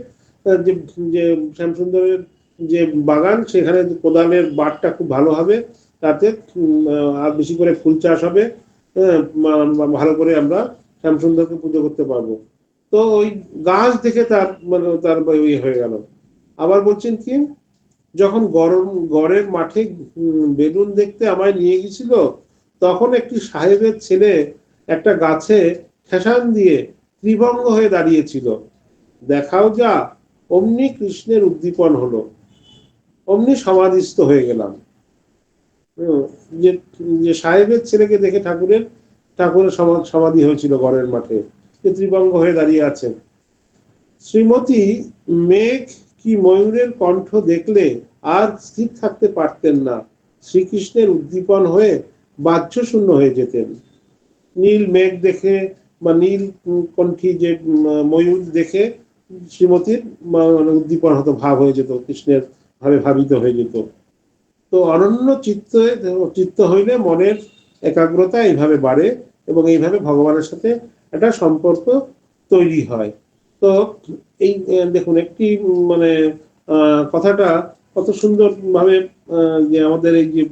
যে যে শ্যামসুন্দরের যে বাগান, সেখানে কোদালের বাটটা খুব ভালো হবে, তাতে আর বেশি করে ফুল চাষ হবে, ভালো করে আমরা শ্যামসুন্দরকে পুজো করতে পারবো। তো ওই গাছ দেখে তার মানে তার ইয়ে হয়ে গেল। আবার বলছেন কি, যখন গড়ের মাঠে বেলুন দেখতে আমায় নিয়ে গেছিল, তখন একটি সাহেবের ছেলে একটা গাছে ঠেসান দিয়ে ত্রিভঙ্গ হয়ে দাঁড়িয়েছিল, দেখাও যা, অমনি কৃষ্ণের উদ্দীপন হলো, অমনি সমাধিস্থ হয়ে গেলাম। যে যে সাহেবের ছেলেকে দেখে ঠাকুরের সমাধি হয়েছিল গড়ের মাঠে, যে ত্রিভঙ্গ হয়ে দাঁড়িয়ে আছেন। শ্রীমতী মেঘ কি ময়ূরের কণ্ঠ দেখলে আর স্থির থাকতে পারতেন না, শ্রীকৃষ্ণের উদ্দীপন হয়ে বাহ্য শূন্য হয়ে যেতেন। নীল মেঘ দেখে বা নীল কণ্ঠী যে ময়ূর দেখে শ্রীমতীর মানে উদ্দীপন হতো, ভাব হয়ে যেত, কৃষ্ণের ভাবে ভাবিত হয়ে যেত। তো অনন্য চিত্ত হইলে মনের একাগ্রতা এইভাবে বাড়ে এবং এইভাবে ভগবানের সাথে একটা সম্পর্ক তৈরি হয়। তো এই দেখুন একটি মানে কথাটা কত সুন্দর ভাবে যে আমাদের এই যে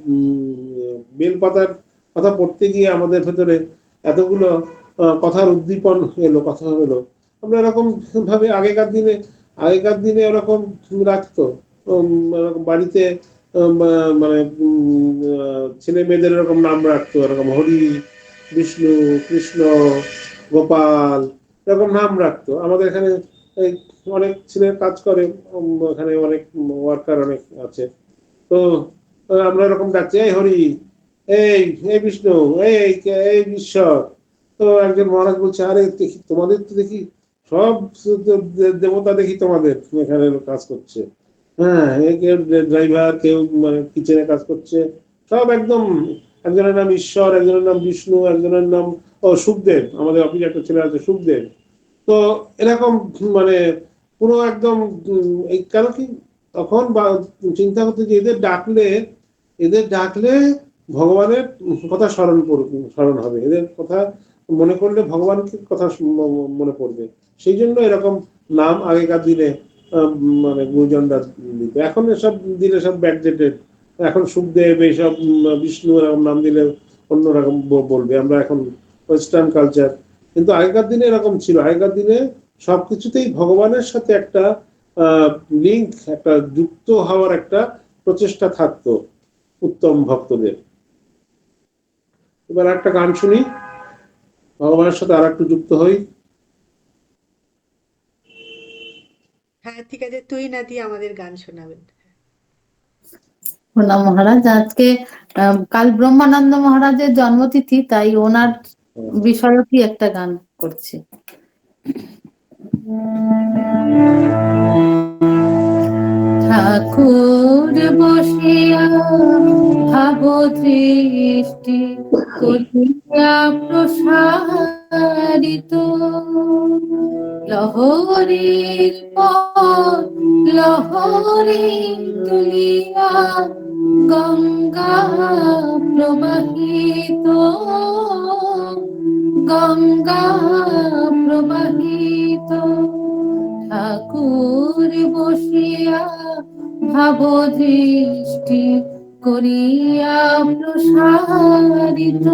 বেলপাতার কথা পড়তে গিয়ে আমাদের ভেতরে এতগুলো কথার উদ্দীপন এলো, কথা হলো। আমরা এরকম ভাবে আগেকার দিনে এরকম রাখতো বাড়িতে মানে ছেলে মেয়েদের এরকম নাম রাখতো, এরকম হরি, বিষ্ণু, কৃষ্ণ, গোপাল এরকম নাম রাখতো। আমাদের এখানে অনেক ছেলে কাজ করে, এখানে অনেক ওয়ার্কার অনেক আছে। তো আমরা এরকম ডাকছি, এই হরি, এই বিষ্ণু, এই ঈশ্বর। তো একজন মহারাজ বলছে, আরে দেখি তোমাদের তো দেখি সব দেবতা দেখি তোমাদের এখানে কাজ করছে। হ্যাঁ, কেউ ড্রাইভার, কেউ মানে কিচেনে কাজ করছে, সব একদম। একজনের নাম ঈশ্বর, একজনের নাম বিষ্ণু, একজনের নাম সুখদেব, আমাদের অফিসে একটা ছেলে আছে সুখদেব। তো এরকম মানে পুরো একদম এই কেন কি তখন চিন্তা করতে যে এদের ডাকলে ভগবানের কথা স্মরণ হবে, এদের কথা মনে করলে ভগবানকে কথা মনে পড়বে। সেই জন্য এরকম নাম আগেকার দিনে মানে গুরুজনরা দিত। এখন এসব দিলে সব ব্যাকডেটেড। এখন সুখদেব, এইসব বিষ্ণু এরকম নাম দিলে অন্যরকম বলবে। আমরা এখন ওয়েস্টার্ন কালচার, কিন্তু আগেকার দিনে এরকম ছিল। আগেকার দিনে সবকিছুতেই ভগবানের সাথে একটা লিঙ্ক, একটা যুক্ত হওয়ার একটা প্রচেষ্টা থাকতো উত্তম ভক্তদের। এবার একটা গান শুনি, ভগবানের সাথে আর একটু যুক্ত হই। হ্যাঁ ঠিক আছে, তুই না দিয়ে আমাদের গান শোনাবেন। না মহারাজ, আজকে কাল ব্রহ্মানন্দ মহারাজের জন্মতিথি, তাই ওনার বিষয়ে কি একটা গান করছি। ঠাকুর বসিয়া ভাব দৃষ্টি করিয়া প্রসারিত, লহরীর পর লহরী তুলিয়া গঙ্গা প্রবাহিত, গঙ্গা প্রবাহিত। ঠাকুর বসিয়া ভাব দৃষ্টি করিয়া প্রসারিত,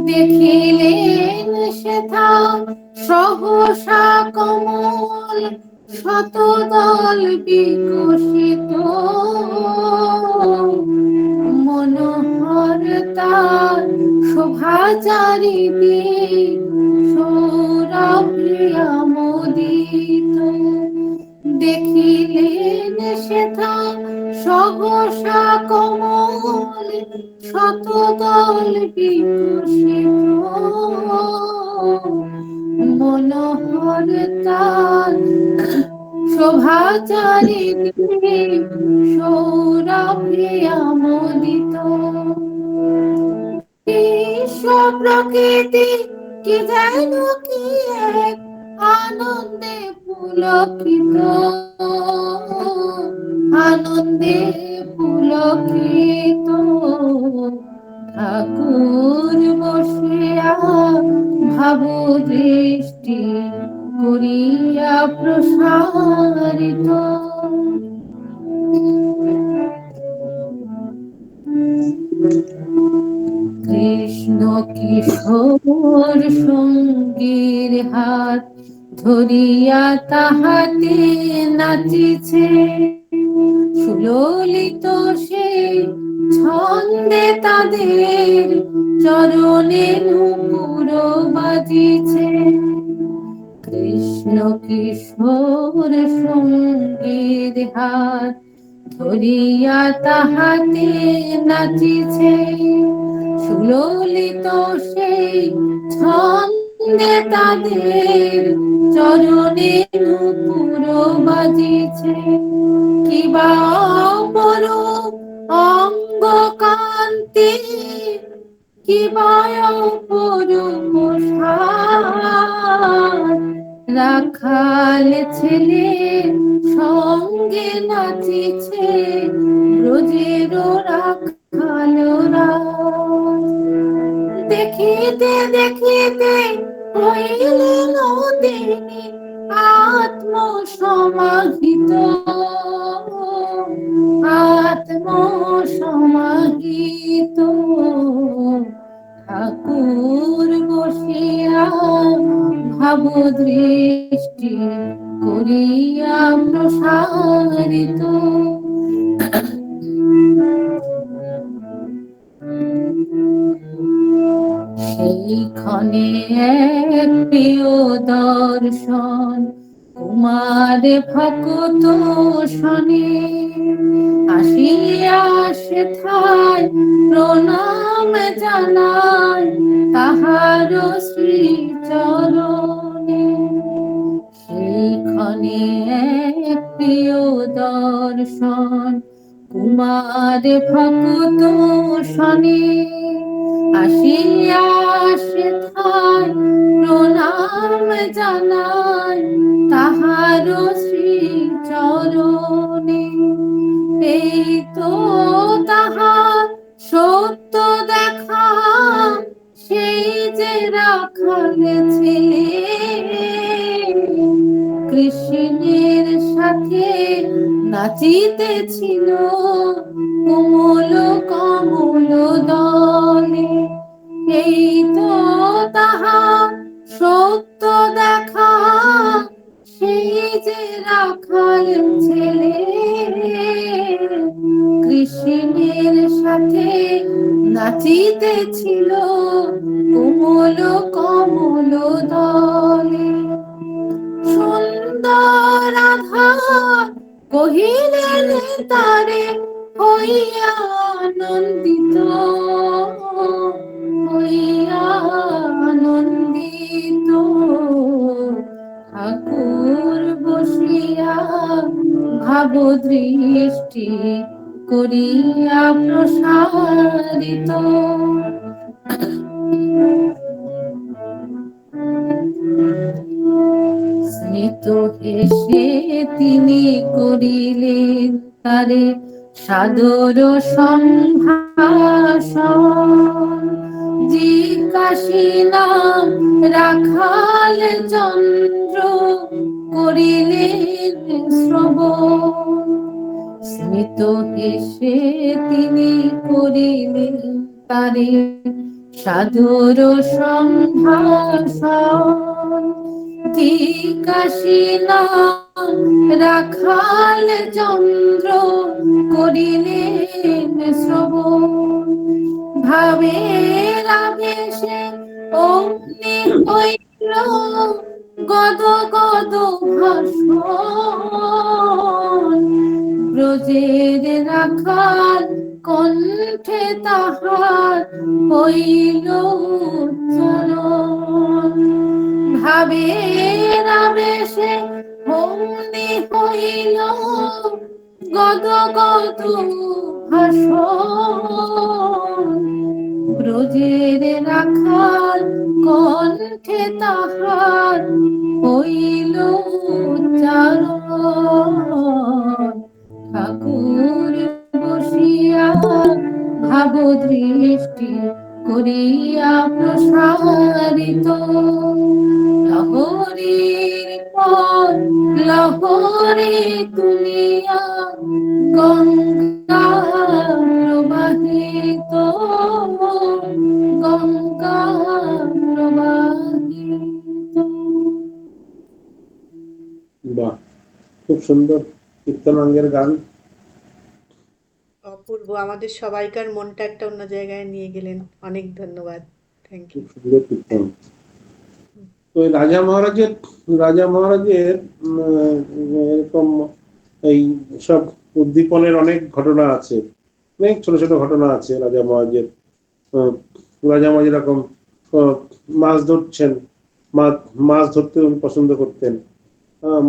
দেখিলেন সেথা সহসা কমল শতদল বিকশিত, মনোহর তার শোভা চারিদিক সৌরভে আমোদিত। দেখিলেন সেথা সহসা কমল শতদল বিকশিত, মনোহর তার শোভা চারিদিকে সৌরভে আমোদিত। বিশ্ব প্রকৃতি কি যেন কি এক আনন্দে পুলকিত, আনন্দে পুলকিত। ঠাকুর বসিয়া ভাব দৃষ্টি করিয়া প্রসারিত, কৃষ্ণ কিশোর সঙ্গীর হাত ধরিয়া তাহাতে নাচিছে, সুললিত সে ছন্দে তাদের চরণে নূপুর বাজিছে। কৃষ্ণ কিশোর সঙ্গীর হাত ধরিয়া তাহাতে নাচিছে, সুললিত সেই ছন্দে তাদের চরণে নূপুর বাজিছে। কিবা অপরূপ অঙ্গ কান্তি দেখতে কি পরম সার, রাখাল ছেলে সঙ্গে নাচিছে ব্রজের রাখালরা। দেখিতে দেখিতে হইলেন তিনি আত্মসমাহিত, আত্মসমাহিত। ঠাকুর বসিয়া ভাবদৃষ্টি করিয়া প্রসারিত। সেইখানে এক প্রিয় দর্শন কুমার ভক্ত শনি, আসিয়া সেথায় প্রণাম জানায় তাহার শ্রীচরণে। সেইখানে এক প্রিয় দর্শন কুমার ভক্ত শনি, আসিয়া সেথায় প্রণাম জানায় তাহার শ্রীচরণে। এই তো তাহার সত্য দেখা, সেই যে রাখাল ছেলে কৃষ্ণের সাথে নাচিতেছিল কোমল কমল দলে। এই তো তাহার সত্য দেখা, সেই যে রাখাল ছেলে কৃষ্ণের সাথে নাচিতেছিল কোমল কমল দলে। সুন্দর রাধা কহিলেন তারে হইয়া আনন্দিত, হইয়া আনন্দিত। ঠাকুর বসিয়া ভাবদৃষ্টি করিয়া প্রসারিত। স্মিত হেসে তিনি করিলেন তারে সাদর সম্ভাষণ। জিজ্ঞাসিলাম রাখাল চন্দ্র করিলেন শ্রবণ। স্মিত হেসে তিনি করিলেন তারে সাদর সম্ভাষণ। জিজ্ঞাসিলাম রাখাল চন্দ্র করিলেন শ্রবণ। ভাবের আবেশে অগ্নি হইল গদ গদ ভাষণ। ব্রজের রাখাল কণ্ঠে তাহার হইল উচ্চারণ। ভাবের আবেশে অগ্নি হইল গদ গদ ভাষণ। ব্রজের রাখাল কণ্ঠে তাহার হইল উচ্চারণ। ঠাকুর বসিয়া ভাবদৃষ্টি করিয়া প্রসারিত। লহরীর পর লহরী তুলিয়া গঙ্গা প্রবাহিত, গঙ্গা প্রবাহিত। বাহ, খুব সুন্দর কীর্তনাঙ্গের গান। অপূর্ব, আমাদের সবাইকার মনটা একটা অন্য জায়গায় নিয়ে গেলেন। অনেক ধন্যবাদ, থ্যাংক ইউ। খুব সুন্দর কীর্তন। তো এই রাজা মহারাজের এরকম এই সব উদ্দীপনের অনেক ঘটনা আছে, অনেক ছোট ছোট ঘটনা আছে রাজা মহারাজের। এরকম মাছ ধরছেন, মাছ ধরতে উনি পছন্দ করতেন।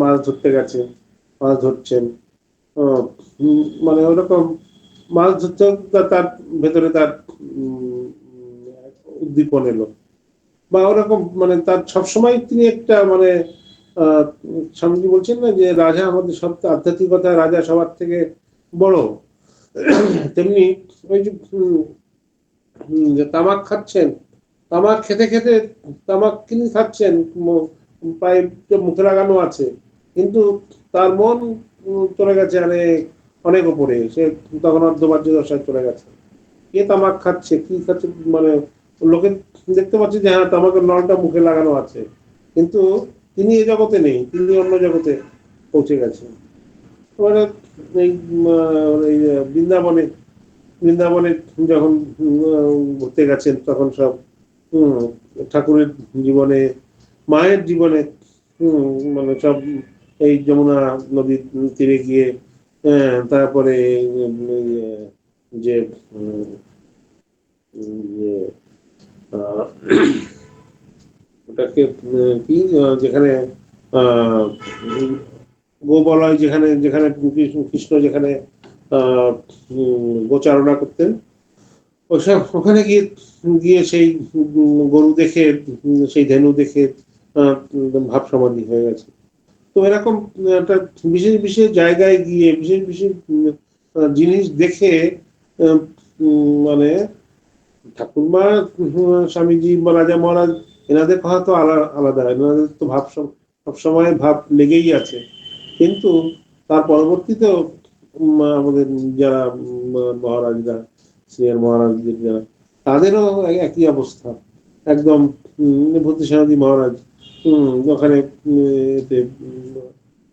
মাছ ধরতে গেছে, মাছ ধরছেন, মানে ওরকম মাছ ধরতে তার ভেতরে তার উদ্দীপন এলো, বা ওরকম মানে তার সবসময় তিনি একটা মানে স্বামীজি বলছেন না যে রাজা আমাদের সব আধ্যাত্মিকতা, রাজা সবার থেকে বড়, তেমনি ওই যে যে তামাক খাচ্ছেন, তামাক খেতে খেতে তামাক তিনি খাচ্ছেন, প্রায় মুখে লাগানো আছে, কিন্তু তার মন চলে গেছে অনেক অনেক উপরে, সে তখন অর্ধবাহ্য দশায় চলে গেছে। কে তামাক খাচ্ছে, কি খাচ্ছে, মানে লোকে দেখতে পাচ্ছে যে হ্যাঁ তামাকের নলটা মুখে লাগানো আছে, কিন্তু তিনি এ জগতে নেই, তিনি অন্য জগতে পৌঁছে গেছেন। মানে এই এই বৃন্দাবনে বৃন্দাবনে যখন ঘুরতে গেছেন তখন সব ঠাকুরের জীবনে, মায়ের জীবনে মানে সব এই যমুনা নদীর তীরে গিয়ে তারপরে যে ওটাকে কি যেখানে গোবলয়, যেখানে যেখানে কৃষ্ণ যেখানে গোচারণা করতেন, ওইসব ওখানে গিয়ে গিয়ে সেই গরু দেখে, সেই ধেনু দেখে ভাব সমাধি হয়ে গেছে। তো এরকম একটা বিশেষ বিশেষ জায়গায় গিয়ে বিশেষ বিশেষ জিনিস দেখে মানে ঠাকুরমা, স্বামীজি বা রাজা মহারাজ, এনাদের কথা তো আলাদা, এনাদের তো ভাব সবসময় ভাব লেগেই আছে, কিন্তু তার পরবর্তীতেও আমাদের যারা মহারাজরা, সিনিয়র মহারাজদের যারা, তাদেরও একই অবস্থা একদম। ভূতিসারদী মহারাজ ওখানে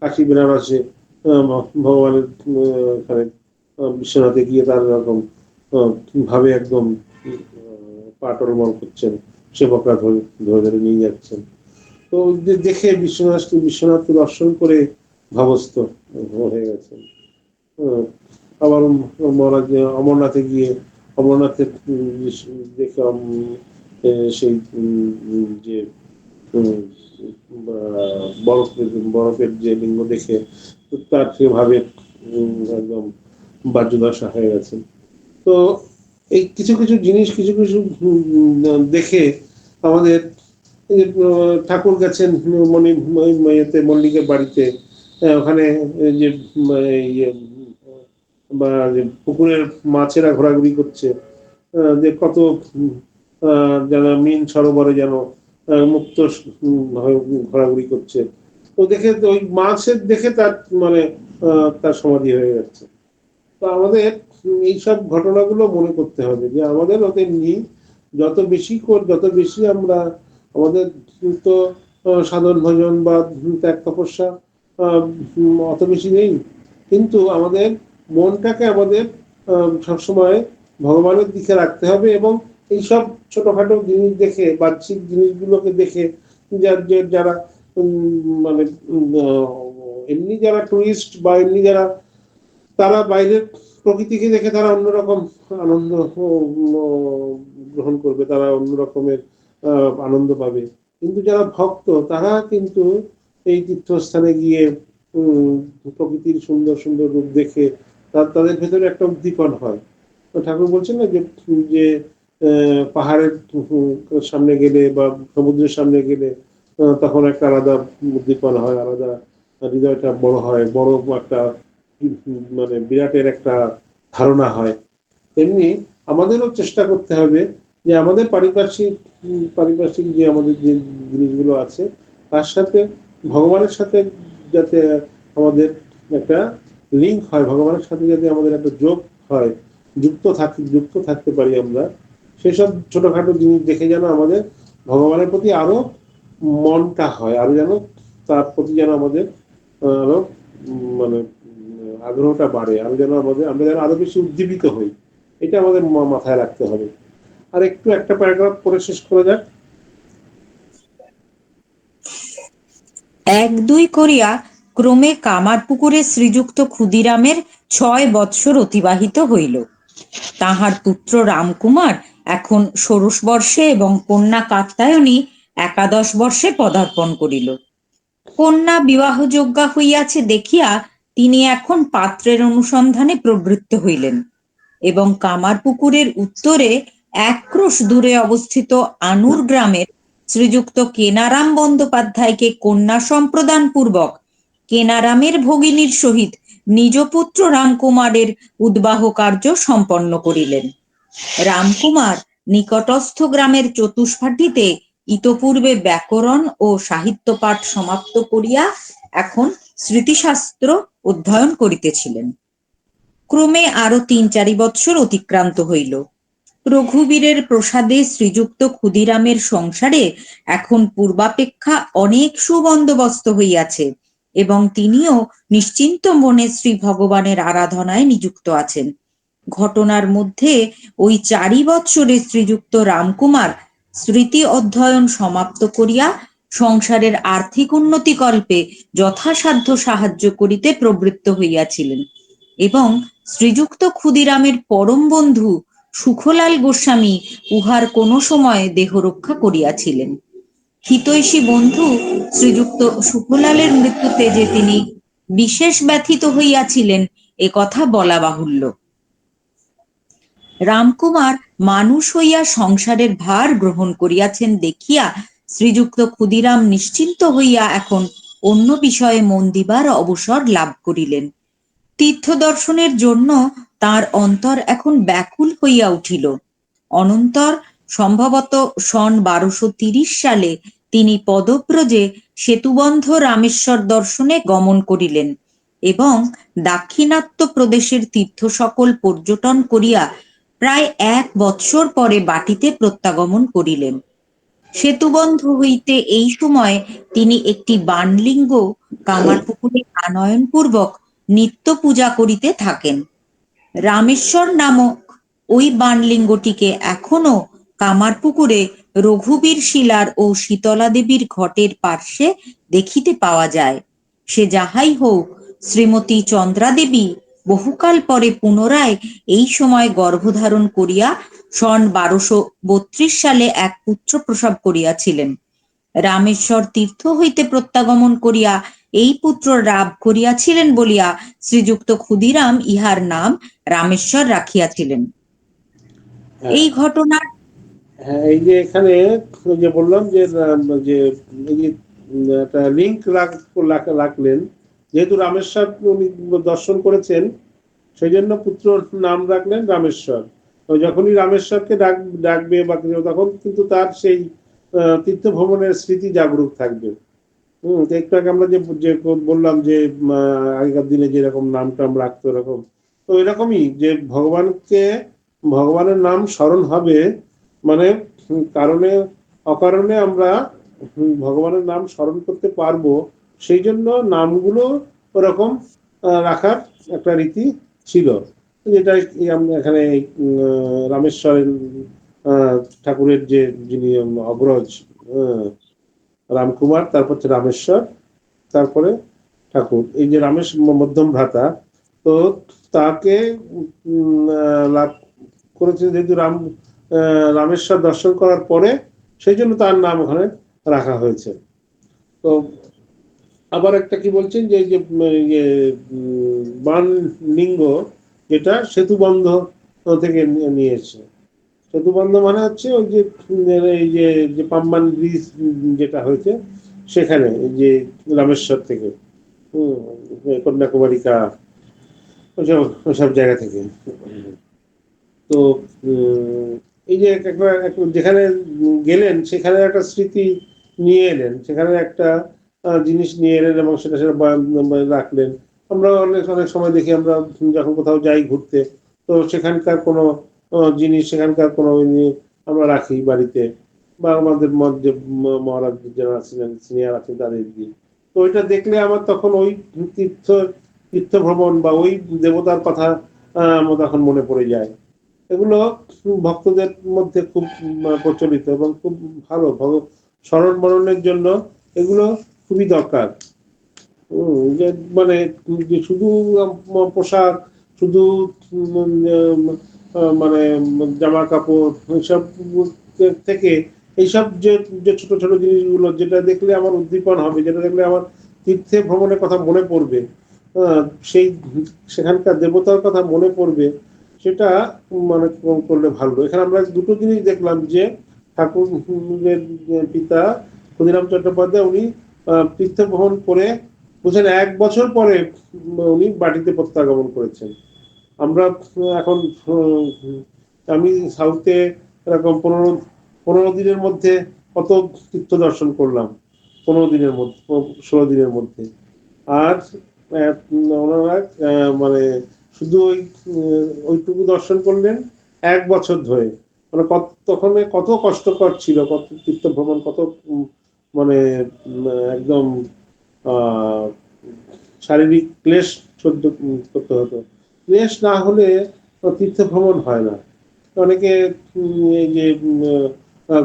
কাশী বেনারসে ভগবানের ওখানে বিশ্বনাথে গিয়ে তার এরকম ভাবে একদম পাটলমল করছেন, সেবকরা ধরে ধরে ধরে নিয়ে যাচ্ছেন। তো দেখে বিশ্বনাথকে দর্শন করে ভাবস্থ হয়ে গেছেন। আবার মহারাজ অমরনাথে গিয়ে অমরনাথের দেখে সেই যে বরফের যে লিঙ্গ দেখে তার সেভাবে একদম বাহ্যদশা হয়ে গেছে। তো এই কিছু কিছু জিনিস কিছু কিছু দেখে আমাদের ঠাকুর গেছেন মল্লিকের বাড়িতে, ওখানে যে বা পুকুরের মাছেরা ঘোরাঘুরি করছে, যে কত যেন মিন সরোবরে যেন মুক্ত ঘোরাঘুরি করছে, তো দেখে ওই মাছের দেখে তার মানে তার সমাধি হয়ে যাচ্ছে। তো আমাদের এইসব ঘটনাগুলো মনে করতে হবে যে আমাদের তেমনি যত বেশি আমরা আমাদের তো সাধন ভজন বা ত্যাগ তপস্যা অত বেশি নেই, কিন্তু আমাদের মনটাকে আমাদের সবসময় ভগবানের দিকে রাখতে হবে, এবং এইসব ছোটখাটো জিনিস দেখে, বাহ্যিক জিনিসগুলোকে দেখে যারা মানে এমনি যারা টুরিস্ট বা এমনি যারা, তারা বাইরের প্রকৃতিকে দেখে তারা অন্যরকম আনন্দ গ্রহণ করবে, তারা অন্যরকমের আনন্দ পাবে, কিন্তু যারা ভক্ত তারা কিন্তু এই তীর্থস্থানে গিয়ে প্রকৃতির সুন্দর সুন্দর রূপ দেখে তাদের ভেতরে একটা উদ্দীপন হয়। তো ঠাকুর বলছেন না যে পাহাড়ের সামনে গেলে বা সমুদ্রের সামনে গেলে তখন একটা আলাদা উদ্দীপন হয়, আলাদা হৃদয়টা বড় হয়, বড় একটা মানে বিরাটের একটা ধারণা হয়। তেমনি আমাদেরও চেষ্টা করতে হবে যে আমাদের পারিপার্শ্বিক যে আমাদের যে জিনিসগুলো আছে তার সাথে ভগবানের সাথে যাতে আমাদের একটা লিঙ্ক হয়, ভগবানের সাথে যাতে আমাদের একটা যোগ হয়, যুক্ত থাকতে পারি আমরা, সেসব ছোটখাটো জিনিস দেখে যেন আমাদের ভগবানের প্রতি আরো মনটা হয়, আরো যেন তার প্রতি যেন আমাদের আরো মানে আগ্রহটা বাড়ে, আরো যেন আমরা যেন আরো বেশি উদ্দীপিত হই, এটা আমাদের মাথায় রাখতে হবে। আর একটু একটা প্যারাগ্রাফ পড়ে শেষ করা যাক। 1-2 করিয়া ক্রমে কামারপুকুরে শ্রীযুক্ত ক্ষুদিরামের 6 বৎসর অতিবাহিত হইল। তাহার পুত্র রামকুমার এখন 16 বর্ষে এবং কন্যা কাত্যায়নী 11 বর্ষে পদার্পণ করিল। কন্যা বিবাহযোগ্যা হইয়াছে দেখিয়া তিনি এখন পাত্রের অনুসন্ধানে প্রবৃত্ত হইলেন। এবং কামারপুকুরের উত্তরে 1 ক্রোশ দূরে অবস্থিত আনুর গ্রামের শ্রীযুক্ত কেনারাম বন্দ্যোপাধ্যায়কে কন্যা সম্প্রদান পূর্বক কেনারামের ভগিনীর সহিত নিজ পুত্র রামকুমারের উদ্বাহ কার্য সম্পন্ন করিলেন। রামকুমার নিকটস্থ গ্রামের চতুষ্পাঠীতে ইতপূর্বে ব্যাকরণ ও সাহিত্য পাঠ সমাপ্ত করিয়া এখন স্মৃতিশাস্ত্র অধ্যয়ন করিতেছিলেন। ক্রমে আরো 3-4 বৎসর অতিক্রান্ত হইল। রঘুবীরের প্রসাদে শ্রীযুক্ত ক্ষুদিরামের সংসারে এখন পূর্বাপেক্ষা অনেক সুবন্দোবস্ত হইয়াছে এবং তিনিও নিশ্চিন্ত মনে শ্রী ভগবানের আরাধনায় নিযুক্ত আছেন। ঘটনার মধ্যে ওই 4 বৎসরে শ্রীযুক্ত রামকুমার স্মৃতি অধ্যয়ন সমাপ্ত করিয়া সংসারের আর্থিক উন্নতি কল্পে যথাসাধ্য সাহায্য করিতে প্রবৃত্ত হইয়াছিলেন এবং শ্রীযুক্ত ক্ষুদিরামের পরম বন্ধু সুখলাল গোস্বামী উহার কোনো সময় দেহ রক্ষা করিয়াছিলেন। হিতৈষী বন্ধু শ্রীযুক্ত সুখলালের মৃত্যুতে যে তিনি বিশেষ ব্যথিত হইয়াছিলেন এ কথা বলা বাহুল্য। রামকুমার মানুষ হইয়া সংসারের ভার গ্রহণ করিয়াছেন দেখিয়া শ্রীযুক্ত ক্ষুদিরাম নিশ্চিন্ত হইয়া এখন অন্য বিষয়ে মন দিবার অবসর লাভ করিলেন। তীর্থ দর্শনের জন্য তার অন্তর এখন ব্যাকুল হইয়া উঠিল। অনন্তর সম্ভবত সন 1230 সালে তিনি পদব্রজে সেতুবন্ধ রামেশ্বর দর্শনে গমন করিলেন এবং দাক্ষিণাত্য প্রদেশের তীর্থ সকল পর্যটন করিয়া প্রায় 1 বৎসর পরে বাটিতে প্রত্যাগমন করিলেন। সেতুবন্ধ হইতে এই সময় তিনি একটি বানলিঙ্গ কামারপুকুরে আনয়ন পূর্বক নিত্য পূজা করিতে থাকেন। রামেশ্বর নামক ওই বানলিঙ্গটিকে এখনো কামারপুকুরে রঘুবীর শিলার ও শীতলা দেবীর ঘটের পার্শ্বে দেখিতে পাওয়া যায়। সে যাহাই হোক, শ্রীমতী চন্দ্রা দেবী বহুকাল পরে পুনরায় এই সময় গর্ভধারণ করিয়া সন 1232 সালে এক পুত্র প্রসব করিয়াছিলেন। রামেশ্বর তীর্থ হইতে প্রত্যাগমন করিয়া এই পুত্র লাভ করিয়াছিলেন বলিয়া শ্রীযুক্ত ক্ষুদিরাম ইহার নাম রামেশ্বর রাখিয়াছিলেন। এই ঘটনা হ্যাঁ, এই যে এখানে যে বললাম যে যে এই যে একটা লিঙ্ক রাখলেন, যেহেতু রামেশ্বর উনি দর্শন করেছেন সেই জন্য পুত্র নাম রাখলেন রামেশ্বর। যখনই রামেশ্বরকে ডাকবে বা তখন কিন্তু তার সেই তীর্থ ভ্রমণের স্মৃতি জাগরুক থাকবে। একটু আগে আমরা যে বললাম যে আগেকার দিনে যেরকম নাম টাম রাখতো এরকম, তো এরকমই যে ভগবানের নাম স্মরণ হবে, মানে কারণে অকারণে আমরা ভগবানের নাম স্মরণ করতে পারবো, সেই জন্য নামগুলো ওরকম রাখার একটা রীতি ছিল, যেটা আমরা এখানে রামেশ্বরের ঠাকুরের যে যিনি অগ্রজ রামকুমার, তারপর হচ্ছে রামেশ্বর, তারপরে ঠাকুর, এই যে রামেশ্বর মধ্যম ভ্রাতা, তো তাকে লাভ করেছে যেহেতু রামেশ্বর দর্শন করার পরে, সেই জন্য তার নাম ওখানে রাখা হয়েছে। তো আবার একটা কি বলছেন যে বানলিঙ্গ যেটা সেতুবন্ধ থেকে নিয়েছে। সেতুবন্ধ মানে হচ্ছে ওই যে এই যে পাম্বান ব্রিজ যেটা হয়েছে সেখানে, যে রামেশ্বর থেকে কন্যাকুমারিকা ওসব জায়গা থেকে। তো এই যে যেখানে গেলেন সেখানে একটা স্মৃতি নিয়ে এলেন, সেখানে একটা জিনিস নিয়ে এলেন এবং সেটা রাখলেন। আমরা অনেক সময় দেখি, আমরা যখন কোথাও যাই ঘুরতে, তো সেখানকার কোনো জিনিস, সেখানকার কোনো আমরা রাখি বাড়িতে, বা আমাদের মধ্যে মহারাজ যারা আছেন, সিনিয়র আছেন তাদের দিই। তো ওইটা দেখলে আমার তখন ওই তীর্থ ভ্রমণ বা ওই দেবতার কথা আমার তখন মনে পড়ে যায়। এগুলো ভক্তদের মধ্যে খুব প্রচলিত এবং খুব ভালো, স্মরণ মরণের জন্য এগুলো খুবই দরকার। যে মানে শুধু পোশাক, শুধু মানে জামা কাপড়, এইসব থেকে এইসব যে ছোট ছোট জিনিসগুলো, যেটা দেখলে আমার উদ্দীপন হবে, যেটা দেখলে আমার তীর্থে ভ্রমণের কথা মনে পড়বে, সেখানকার দেবতার কথা মনে পড়বে, সেটা মানে করলে ভালো। এখানে আমরা দুটো জিনিস দেখলাম যে ঠাকুরের পিতা ক্ষুদিরাম চট্টোপাধ্যায় উনি তীর্থভ্রমণ করে বুঝলেন 1 বছর পরে উনি বাটিতে প্রত্যাগমন করেছেন। আমরা এখন আমি সাউথে এরকম 15 দিনের মধ্যে কত তীর্থ দর্শন করলাম, 15 দিনের মধ্যে, 16 দিনের মধ্যে। আর ওনারা মানে শুধু ওইটুকু দর্শন করলেন 1 বছর ধরে। মানে তখন কত কষ্টকর ছিল, কত তীর্থ ভ্রমণ, কত মানে একদম শারীরিক ক্লেশ সহ্য করতে হতো। ক্লেশ না হলে তীর্থ ভ্রমণ হয় না। অনেকে এই যে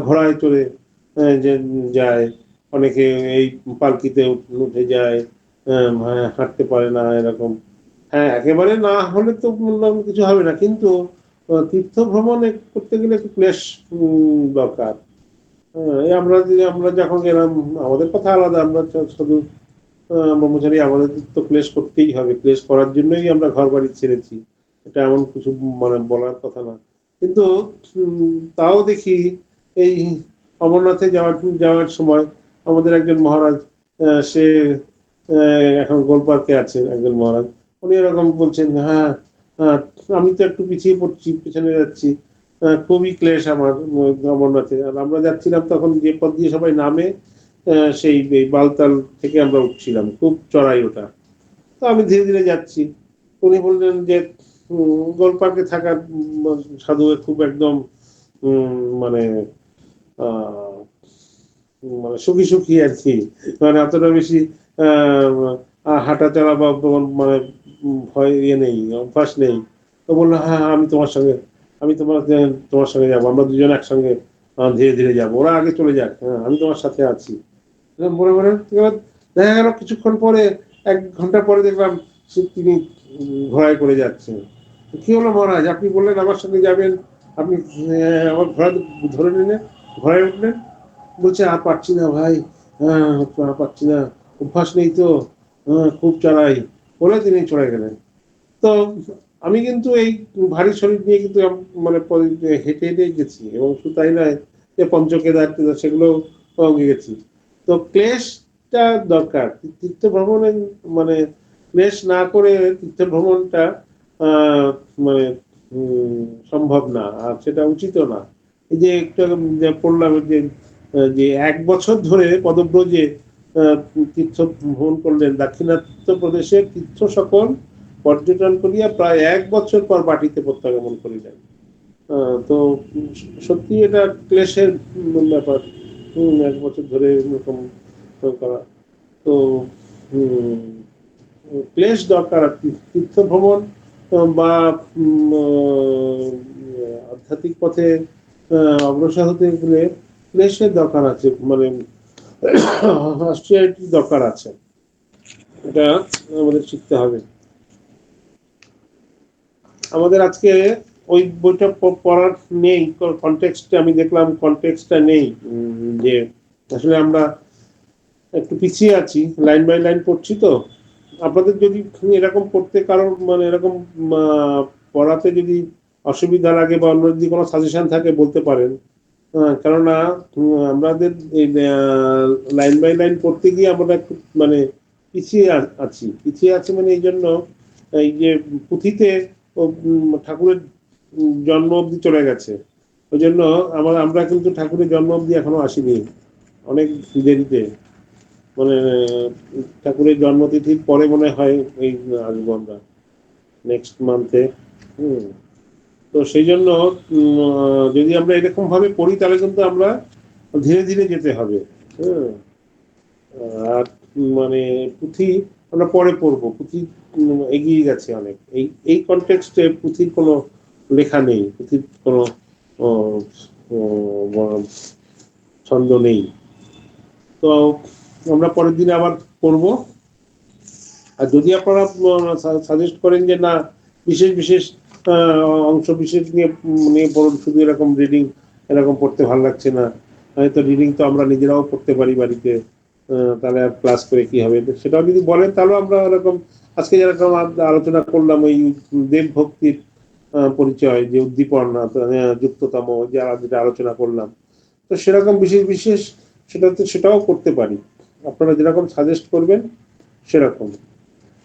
ঘোড়ায় চড়ে যে যায়, অনেকে এই পালকিতে উঠে যায়, হাঁটতে পারে না এরকম। হ্যাঁ, একেবারে না হলে তো কিছু হবে না, কিন্তু তীর্থ ভ্রমণ করতে গেলে একটু ক্লেশ দরকার। আমরা যখন গেলাম, আমাদের কথা আলাদা, আমরা শুধু ব্রহ্মচারী, আমাদের তো ক্লেশ করতেই হবে, ক্লেশ করার জন্যই আমরা ঘর বাড়ি ছেড়েছি, এটা এমন কিছু মানে বলার কথা না। কিন্তু তাও দেখি এই অমরনাথে যাওয়ার সময় আমাদের একজন মহারাজ, সে এখন গোলপার্কে আছেন একজন মহারাজ, উনি এরকম বলছেন, হ্যাঁ আমি তো একটু পিছিয়ে পড়ছি, পিছনে যাচ্ছি, খুবই ক্লেশ আমার অমরনাথে। আর আমরা যাচ্ছিলাম তখন যে পথ দিয়ে সবাই নামে, সেই বালতাল থেকে আমরা উঠছিলাম, খুব চড়াই ওটা। তো আমি ধীরে ধীরে যাচ্ছি। উনি বললেন যে গোলপার্কে থাকার সাধু খুব একদম মানে মানে সুখী সুখী আর কি, মানে অতটা বেশি হাঁটা চলা বা মানে ভয় নেই, অভ্যাস নেই। তো বললো, হ্যাঁ আমি তোমার সঙ্গে যাবো, আমরা দুজন একসঙ্গে ধীরে ধীরে যাবো, ওরা আগে চলে যাক, হ্যাঁ আমি তোমার সাথে আছি। বলে বলে দেখা গেল কিছুক্ষণ পরে, 1 ঘন্টা পরে দেখলাম তিনি ঘোড়ায় করে যাচ্ছেন। কি হলো মহারাজ, আপনি বললেন আমার সঙ্গে যাবেন, আপনি আমার ঘোড়া ধরে নিলেন, ঘোড়ায় উঠলেন? বলছে আর পারছি না ভাই, পারছি না, অভ্যাস নেই তো, খুব চালাই, বলে তিনি চলে গেলেন। তো আমি কিন্তু এই ভারী শরীর নিয়ে কিন্তু মানে হেঁটে হেঁটে গেছি, এবং শুধু তাই নয় যে পঞ্চকেদার সেগুলো গেছি। তো ক্লেশটা দরকার তীর্থ ভ্রমণে, মানে ক্লেশ না করে তীর্থ ভ্রমণটা মানে সম্ভব না, আর সেটা উচিতও না। এই যে একটু পড়লাম যে 1 বছর ধরে পদব্রজে তীর্থ ভ্রমণ করলেন, দাক্ষিণাত্য প্রদেশের তীর্থ সকল পর্যটন করিয়া প্রায় 1 বছর পর বাটিতে প্রত্যাগমন করিলেন। তো সত্যি এটা ক্লেশের ব্যাপার, 1 বছর ধরে এরকম করা। তো ক্লেশ দরকার। তীর্থ ভ্রমণ বা আধ্যাত্মিক পথে অগ্রসর হতে গেলে ক্লেশের দরকার আছে, মানে অস্ট্রিয়াটির দরকার আছে, এটা আমাদের শিখতে হবে। আমাদের আজকে ওই বইটা পড়ার নেই, কনটেক্সটে আমি দেখলাম কনটেক্সটটা নেই, যে আসলে আমরা একটু পিছিয়ে আছি, লাইন বাই লাইন পড়ছি। তো আপনাদের যদি এরকম পড়তে কারো মানে এরকম পড়াতে যদি অসুবিধা লাগে বা অন্য যদি কোনো সাজেশন থাকে বলতে পারেন। কেননা আমাদের এই লাইন বাই লাইন পড়তে গিয়ে আমরা একটু মানে পিছিয়ে আছি মানে এই জন্য, এই যে পুঁথিতে ঠাকুরের জন্ম অবধি চলে গেছে, ওই জন্য আমরা কিন্তু ঠাকুরের জন্ম অবধি এখনো আসিনি, অনেক দেরিতে, মানে ঠাকুরের জন্মতিথির পরে মনে হয় এই আসবো আমরা নেক্সট মান্থে। তো সেই জন্য যদি আমরা এরকম ভাবে পড়ি তাহলে কিন্তু আমরা ধীরে ধীরে যেতে হবে। আর মানে পুঁথি আমরা পরে পড়বো, পুঁথি এগিয়ে গেছে অনেক, এই কনটেক্সটে পুঁথির কোনো লেখা নেই, পুঁথির কোনো ছন্দ নেই। তো আমরা পরের দিনে আবার পড়বো। আর যদি আপনারা সাজেস্ট করেন যে না বিশেষ বিশেষ অংশ বিশেষ নিয়ে পড়ুন, শুধু এরকম রিডিং এরকম পড়তে ভালো লাগছে না, হয়তো রিডিং তো আমরা নিজেরাও পড়তে পারি বাড়িতে, তাহলে আর ক্লাস করে কি হবে, সেটাও যদি বলেন তাহলে আমরা এরকম আজকে যেরকম আলোচনা করলাম ওই দেব ভক্তির পরিচয়, যে উদ্দীপনা, যুক্ততম, যেটা আলোচনা করলাম, তো সেরকম বিশেষ বিশেষ সেটাও করতে পারি, আপনারা যেরকম সাজেস্ট করবেন সেরকম।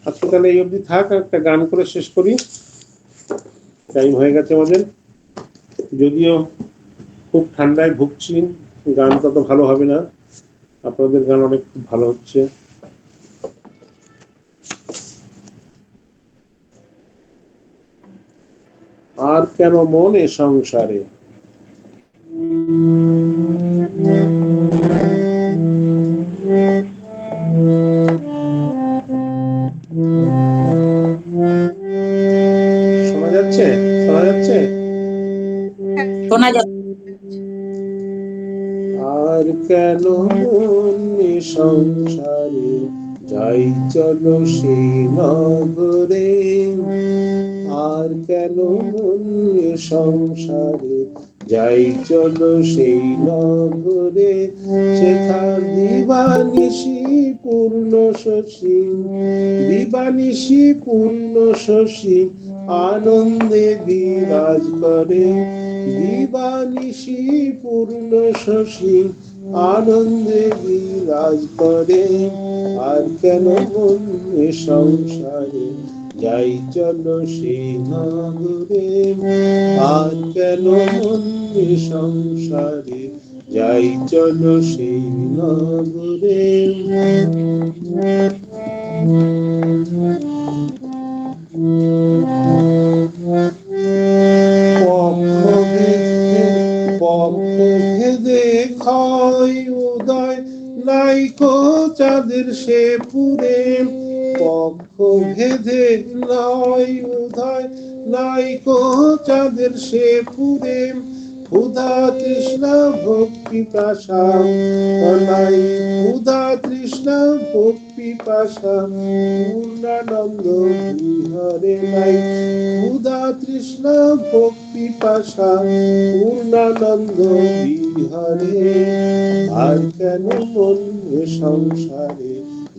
আজকে তাহলে এই অবধি থাক, একটা গান করে শেষ করি, টাইম হয়ে গেছে আমাদের। যদিও খুব ঠান্ডায় ভুগছি, গান তত ভালো হবে না, আপনাদের গান অনেক ভালো হচ্ছে। আর কেন মনে সংসারে, শোনা যাচ্ছে? শোনা যাচ্ছে? শোনা যাচ্ছে। আর কেন মনে সংসারে, যাই চলো সেই নগরে। আর কেন মনে সংসারে, যাই চলো সেই নগরে। সেথা দিবানিশি পূর্ণ শশী, দিবানিশি পূর্ণ শশী, আনন্দে বিরাজ করে। দিবানিশি পূর্ণ শশী, আনন্দে বিরাজ করে। আর কেন মনে সংসারে, যাই চলো সেই নগরে। আর কেন মনে সংসারে, যাই চলো সেই নগরে। পক্ষ ভেদে ক্ষয় উদয়, নাইকো চাঁদের সে পুরে। পক্ষ ভেদে নয় উদয়, নাইকো চাঁদের সে পুরে। ক্ষুধা তৃষ্ণা ভক্তি পিপাসা নাই, ক্ষুধা তৃষ্ণা ভক্তি পিপাসা, পূর্ণানন্দ বিহারে নাই। ক্ষুধা তৃষ্ণা ভক্তি পিপাসা, পূর্ণানন্দ বিহারে। আর কেন মনে সংসারে,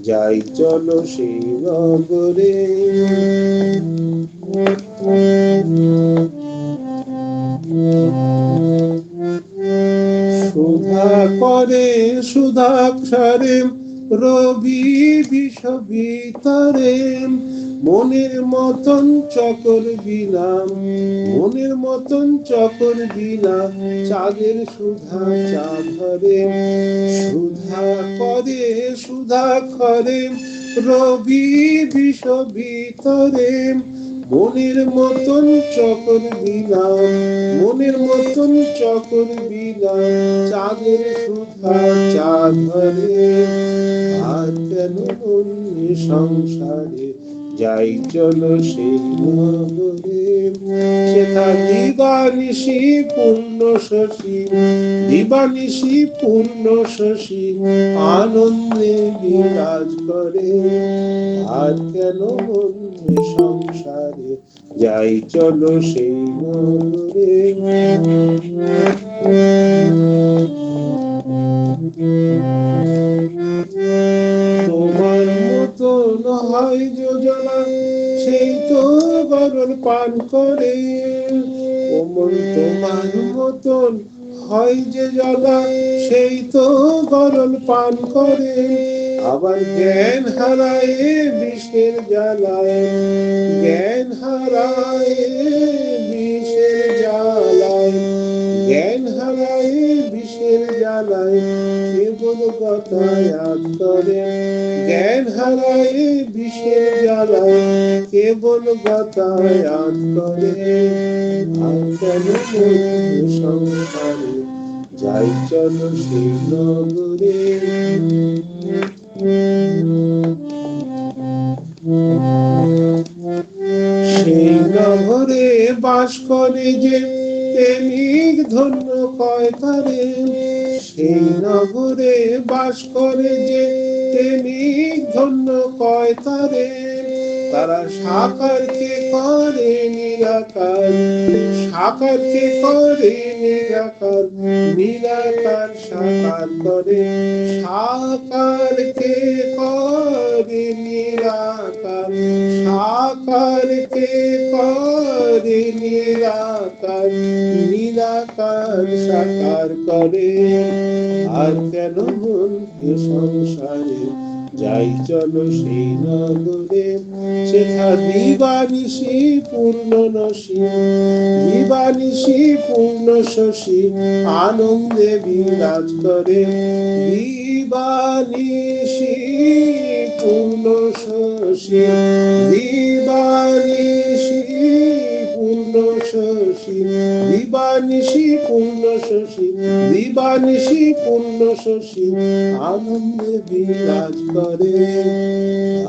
যাই চলো সেই নগরে। সুধা করে সুধাক্ষরে, রবি বিষ ভিতরে। মনের মতন চকর বিনা, মনের মতন চকর বিনা, চাঁদের সুধা চাঁদ ধরে। সুধা করে সুধাক্ষরে, রবি বিষ ভিতরে। মনের মতন চকর বিনা, মনের মতন চকর বিনা, চাঁদের সুধা চাঁদ ধরে। আর কেন মনে সংসারে, যাই চলো সেই নগরে। সেথা দিবানিশি পূর্ণ শশী, দিবানিশি পূর্ণ শশী, আনন্দে বিরাজ করে। আর কেন মনে সংসারে, যাই চলো সেই নগরে। তোমার মতন হয় যোজনা, সেই তো গরল পান করে। ওমন তোমার মতন হয় যে জ্বালা, সেই তো গরল পান করে। আবার জ্ঞান হারায় বিষের জ্বালায়, জ্ঞান হারায় বিষের জ্বালায়, জ্ঞান হারায় বিষের জ্বালায়, কেবল গতায়াত করে। জ্ঞান হারায় বিষের জ্বালায়, কেবল গতায়াত করে। আর কেন মনে সংসারে, যাই চলো সেই নগরে। সেই নগরে বাস করে যে, প্রেমিক ধন্য কয় তারে। সেই নগরে বাস করে যে, প্রেমিক ধন্য কয় তারে। তারা সাকারকে করে নিরাকার, সাকারকে করে নিরাকার, নিরাকার সাকার করে। সাকারকে করে নিরাকার, সাকারকে করে নিরাকার, নিরাকার সাকার করে। আর কেন মন এ সংসারে, যাই চলো সেই নগরে। সেথা দিবানিশি পূর্ণনসী, দিবানিশি পূর্ণ শশী, আনন্দে বিরাজ করে। দিবানিশি পূর্ণ শশী, দিবানিশি পূর্ণ শশী, দিবানিশি পূর্ণ শশী, দিবানিশি পূর্ণ শশী, আনন্দে বিরাজ করে।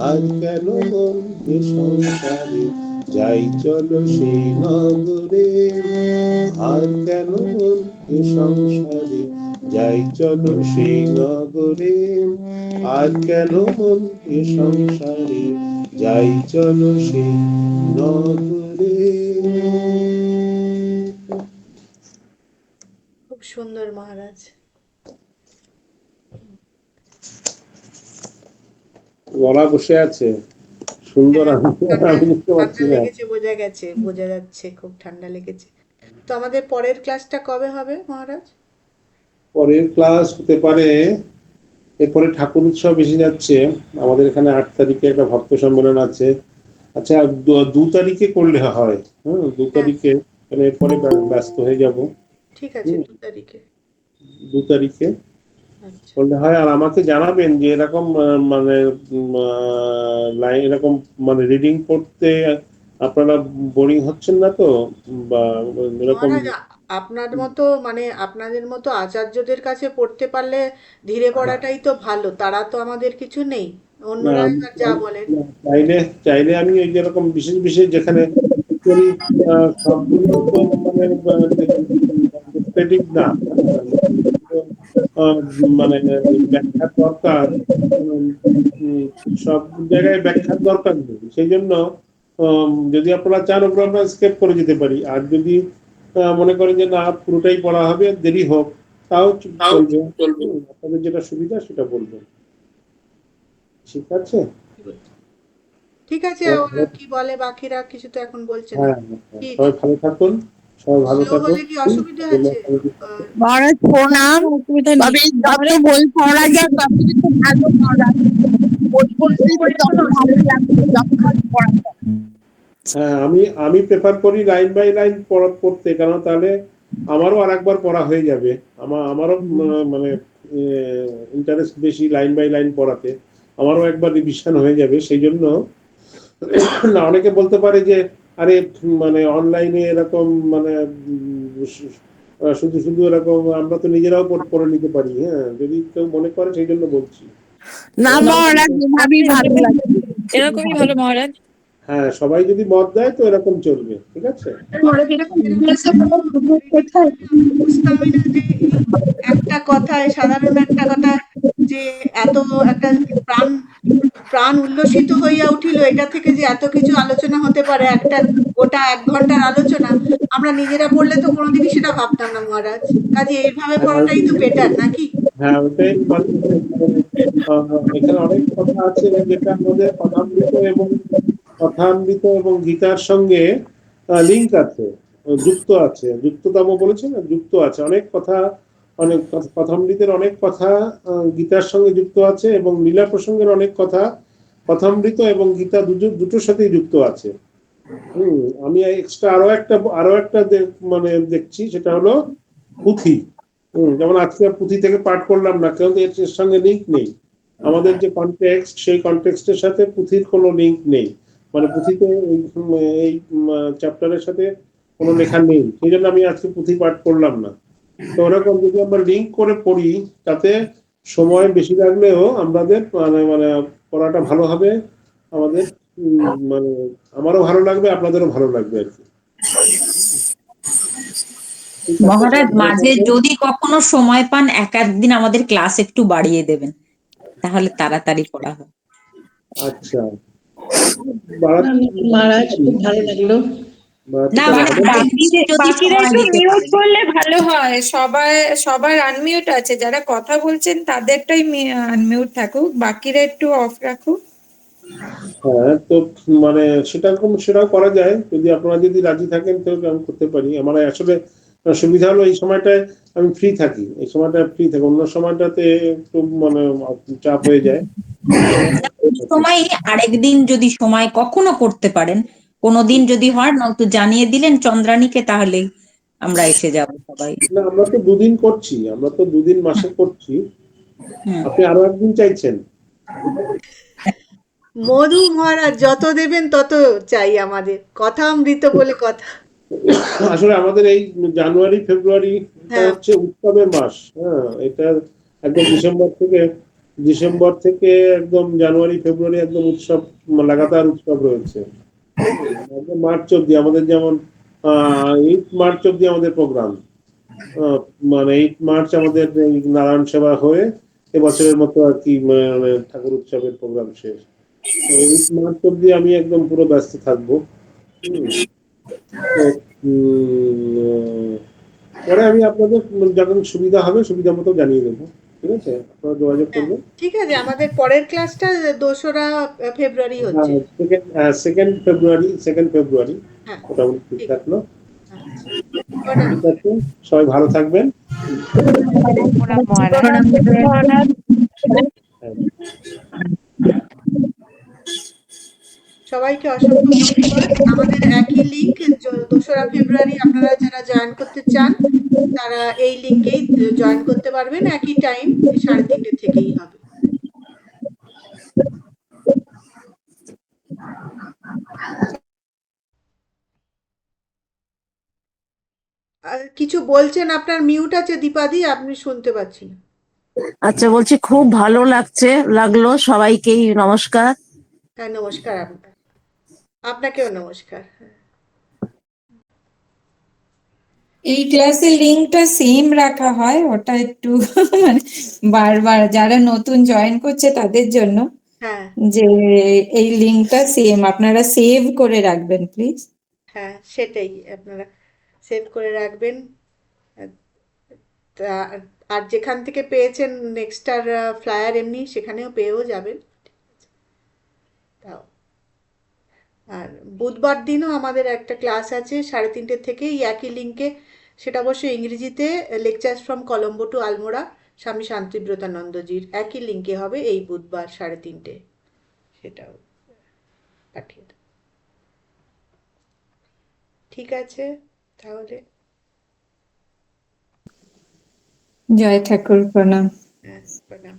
আর কেন মন এ সংসারে, যাই চলো সেই নগরে। আর কেন মন এ সংসারে, যাই চলো সেই নগরে। আর কেন মন এ সংসারে, যাই চলো সেই নগরে। খুব সুন্দর মহারাজ। গলা বসে আছে, সুন্দর। আমি নিতে পারছি ঠান্ডা না। লেগেছে, বোঝা গেছে, বোঝা যাচ্ছে খুব ঠান্ডা লেগেছে। তো আমাদের পরের ক্লাসটা কবে হবে মহারাজ? পরের ক্লাস হতে পারে, এরপরে ঠাকুর উৎসব এসে যাচ্ছে। আমাদের এখানে 8 তারিখে একটা ভক্ত সম্মেলন আছে। আচ্ছা, 2 তারিখে করলে হয়? হ্যাঁ, 2 তারিখে, মানে এরপরে ব্যস্ত হয়ে যাব। ঠিক আছে, 2 তারিখে। 2 তারিখে আচ্ছা, করলে হয়। আর আমাকে জানাবেন যে এরকম মানে লাইন, এরকম মানে রিডিং পড়তে আপনারা বোরিং হচ্ছেন না তো? বা এরকম। মহারাজ আপনার মতো মানে আপনাদের মতো আচার্যদের কাছে পড়তে পারলে ধীরে পড়াটাই তো ভালো। তারা তো আমাদের কিছু নেই, অন্যরা এবার যা বলেন। চাইলে চাইলে আমি ওই যেরকম বিশেষ বিশেষ যেখানে করি, সবগুলো তো মানে static না, আহ, মানে ব্যাখ্যার দরকার। উম, উম, সব জায়গায় ব্যাখ্যার দরকার নেই। সেই জন্য যদি আপনারা চান ওগুলো আমরা স্কেপ করে যেতে পারি। আর যদি মনে করেন যে না পুরোটাই পড়া হবে, দেরি হোক, তাও চলবে। আপনাদের যেটা সুবিধা সেটা বলবেন। ঠিক আছে? ঠিক আছে, ওরা কি বলে বাকিরা, কিছু তো এখন বলছে না। হ্যাঁ, কি সবাই ভালো থাকুন, সবাই ভালো স্লো থাকুন। হলে কি অসুবিধা আছে? আহ, মহারাজ প্রণাম। তবে যত বই পড়া যায় তত কিন্তু ভালো মহারাজ। বই পড়তে তত ভালো লাগছে যখন পড়া যায়। হ্যাঁ, আমি প্রেফার করি লাইন বাই লাইন পড়তে, কারণ তাহলে আমারও আরেকবার পড়া হয়ে যাবে। আমারও মানে ইন্টারেস্ট বেশি লাইন বাই লাইন পড়াতে। আমারও একবার রিভিশন হয়ে যাবে। সেই জন্য না, অনেকে বলতে পারে যে আরে মানে অনলাইনে এরকম মানে শুধু শুধু এরকম আমরা তো নিজেরাও পড়ে নিতে পারি। হ্যাঁ, যদি কেউ মনে করে, সেই জন্য বলছি। না মহারাজ, এভাবেই ভালো লাগছে। এরকমই ভালো মহারাজ। হ্যাঁ, সবাই যদি মত দেয় তো এরকম চলবে। ঠিক আছে? বুঝতামই না যে এই একটা কথায়, সাধারণ একটা কথা, যে এত একটা প্রাণ প্রাণ উল্লসিত হইয়া উঠিল এটা থেকে, যে এত কিছু আলোচনা হতে পারে, একটা গোটা 1 ঘন্টার আলোচনা। আমরা নিজেরা পড়লে তো কোনোদিনই সেটা ভাবতাম না মহারাজ। কাজে এইভাবে পড়াটাই তো বেটার নাকি? হ্যাঁ, ওটাই মানে এখানে অনেক কথা আছে যেটা আমাদের কথামৃত এবং গীতার সঙ্গে লিঙ্ক আছে, যুক্ত আছে। যুক্ততম বলেছে না, যুক্ত আছে অনেক কথা। অনেক কথামৃতের অনেক কথা গীতার সঙ্গে যুক্ত আছে, এবং লীলা প্রসঙ্গের অনেক কথা কথামৃত এবং গীতা দুটোর সাথেই যুক্ত আছে। আমি এক্সট্রা আরো একটা মানে দেখছি, সেটা হলো পুঁথি। যেমন আজকে পুঁথি থেকে পাঠ করলাম না, কারণ এর সঙ্গে লিঙ্ক নেই। আমাদের যে কনটেক্সট, সেই কনটেক্সটের সাথে পুঁথির কোনো লিঙ্ক নেই। মানে পুঁথিতে এই চ্যাপ্টারের সাথে কোনো লেখা নেই। সেই জন্য আমি আজকে পুঁথি পাঠ করলাম না। তো ওরকম যদি আমরা লিঙ্ক করে পড়ি, তাতে সময় বেশি লাগলেও আমাদের মানে মানে পড়াটা ভালো হবে। আমাদের মানে আমারও ভালো লাগবে, আপনাদেরও ভালো লাগবে আর কি। মহারাজ মাঝে যদি কখনো সময় পান, এক দিন আমাদের ক্লাস একটু বাড়িয়ে দেবেন, তাহলে তাড়াতাড়ি পড়া হবে। আচ্ছা, মহারাজ খুব ভালো লাগলো। না, বাকিদের যদি বাকিরা সময় একটু দিতে মিউট পারেন। করলে ভালো হয়। সবার আনমিউট আছে, যারা কথা বলছেন তাদেরটাই আনমিউট থাকুক, বাকিরা একটু অফ রাখুক। হ্যাঁ, তো মানে সেটাও করা যায়, যদি আপনারা যদি রাজি থাকেন তাহলে আমি করতে পারি। আমার আসলে সুবিধা হলো এই সময়টায় আমি ফ্রি থাকি, এই সময়টা ফ্রি থাকি, অন্য সময়টাতে একটু মানে চাপ হয়ে যায়। ওই সময় আরেকদিন যদি সময় কখনো করতে পারেন, কোনোদিন যদি হয় না একটু জানিয়ে দিলেন চন্দ্রানীকে, তাহলে আমরা এসে যাব সবাই। না, আমরা তো 2 দিন করছি, আমরা তো 2 দিন মাসে করছি। হুম। আপনি আরো একদিন চাইছেন? মধু মহারাজ যত দেবেন তত চাই, আমাদের কথা অমৃত বলে কথা। আসলে আমাদের এই জানুয়ারি ফেব্রুয়ারি হ্যাঁ, হচ্ছে উৎসবের মাস। হ্যাঁ, এটা একদম ডিসেম্বর থেকে একদম জানুয়ারি ফেব্রুয়ারি একদম উৎসব, লাগাতার উৎসব রয়েছে। একদম মার্চ অব্দি আমাদের, যেমন 8 মার্চ অব্দি আমাদের প্রোগ্রাম। মানে 8 মার্চ আমাদের এই নারায়ণ সেবা হয়ে এবছরের মতো আর কি, মানে ঠাকুর উৎসবের প্রোগ্রাম শেষ। তো 8 মার্চ অব্দি আমি একদম পুরো ব্যস্ত থাকবো। হুম, তো পরে আমি আপনাদের যখন সুবিধা হবে সুবিধা মতো জানিয়ে দেবো। ঠিক আছে, আপনারা যোগাযোগ হ্যাঁ, করবেন। ঠিক আছে। আমাদের পরের ক্লাসটা 2রা ফেব্রুয়ারি হচ্ছে। সেকেন্ড ফেব্রুয়ারি হ্যাঁ, মোটামুটি ঠিক ঠিক। থাকলো। আচ্ছা, প্রণাম। ঠিক আছে, সবাই ভালো থাকবেন। প্রণাম মহারাজ। প্রণাম দেবেন। হ্যাঁ। সবাইকে অসংখ্য ধন্যবাদ। আমাদের একই লিংক, 2রা ফেব্রুয়ারি আপনারা যারা জয়েন করতে চান তারা এই লিংকেই জয়েন করতে পারবেন। একই টাইম 3:30 থেকেই হবে। আর কিছু বলছেন? আপনার মিউট আছে দীপাদি, আপনি শুনতে পাচ্ছি না। আচ্ছা, বলছি খুব ভালো লাগলো সবাইকেই নমস্কার। হ্যাঁ, নমস্কার। আপনাকেও নমস্কার। এই ক্লাসের লিঙ্কটা সেম রাখা হয়, ওটা একটু মানে বারবার যারা নতুন জয়েন করছে তাদের জন্য, হ্যাঁ, যে এই লিঙ্কটা সেম আপনারা সেভ করে রাখবেন প্লিজ। হ্যাঁ, সেটাই আপনারা সেভ করে রাখবেন। তা- আর যেখান থেকে পেয়েছেন নেক্সটার ফ্লায়ার এমনি সেখানেও পেয়েও যাবেন। তাও আর বুধবার দিনও আমাদের একটা ক্লাস আছে 3:30 থেকে এই একই লিঙ্কে। সেটা অবশ্যই ইংরেজিতে, lectures from Colombo to Almora Swami শান্তিব্রতানন্দজির, একই লিঙ্কে হবে এই বুধবার 3:30। সেটাও পাঠিয়ে দেব। ঠিক আছে তাহলে। জয় ঠাকুর, প্রণাম। হ্যাঁ, প্রণাম।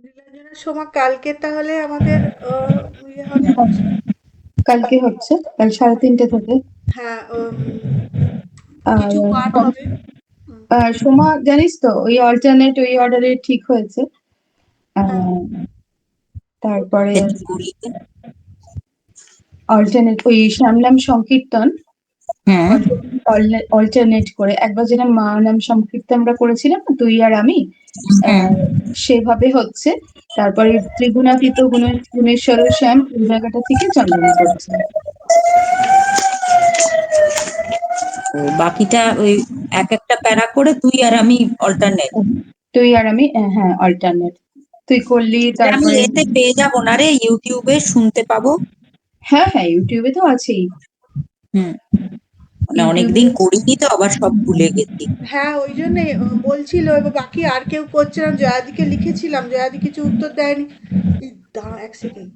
নীলাঞ্জনা সোমা, কালকে তাহলে আমাদের ইয়ে হবে। কালকে হচ্ছে, কাল 3:30 থেকে। হ্যাঁ, আর কিছু পাঠ হবে। হুম, সোমা, জানিস তো ওই অল্টারনেট ওই অর্ডারে ঠিক হয়েছে। হ্যাঁ, তারপরে কি করি? অল্টারনেট ওই শ্যামনাম সংকীর্তন হ্যাঁ, অল্টারনেট করে, একবার যেটা মা নাম সংকীর্তন আমরা করেছিলাম না, তুই আর আমি, হ্যাঁ। সেভাবে হচ্ছে। তারপরে ত্রিগুণাতীত গুণেশ্বর শ্যাম ওই জায়গাটা থেকে চন্দনা করছে। ও, বাকিটা ওই এক একটা প্যারা করে তুই আর আমি অল্টারনেট। তুই আর আমি, হ্যাঁ অল্টারনেট তুই করলি। আমি তারপরে এতে পেয়ে যাবো না রে, ইউটিউবে শুনতে পাবো? হ্যাঁ হ্যাঁ, ইউটিউবে তো আছেই। হুম, মানে ইউটিউবে অনেকদিন করিনি তো, আবার সব ভুলে গেছি। হ্যাঁ, ওই জন্যই বলছিল। এবার বাকি আর কেউ করছে না। জয়াদিকে লিখেছিলাম, জয়াদি কিছু উত্তর দেয়নি। দাঁড়া 1 সেকেন্ড।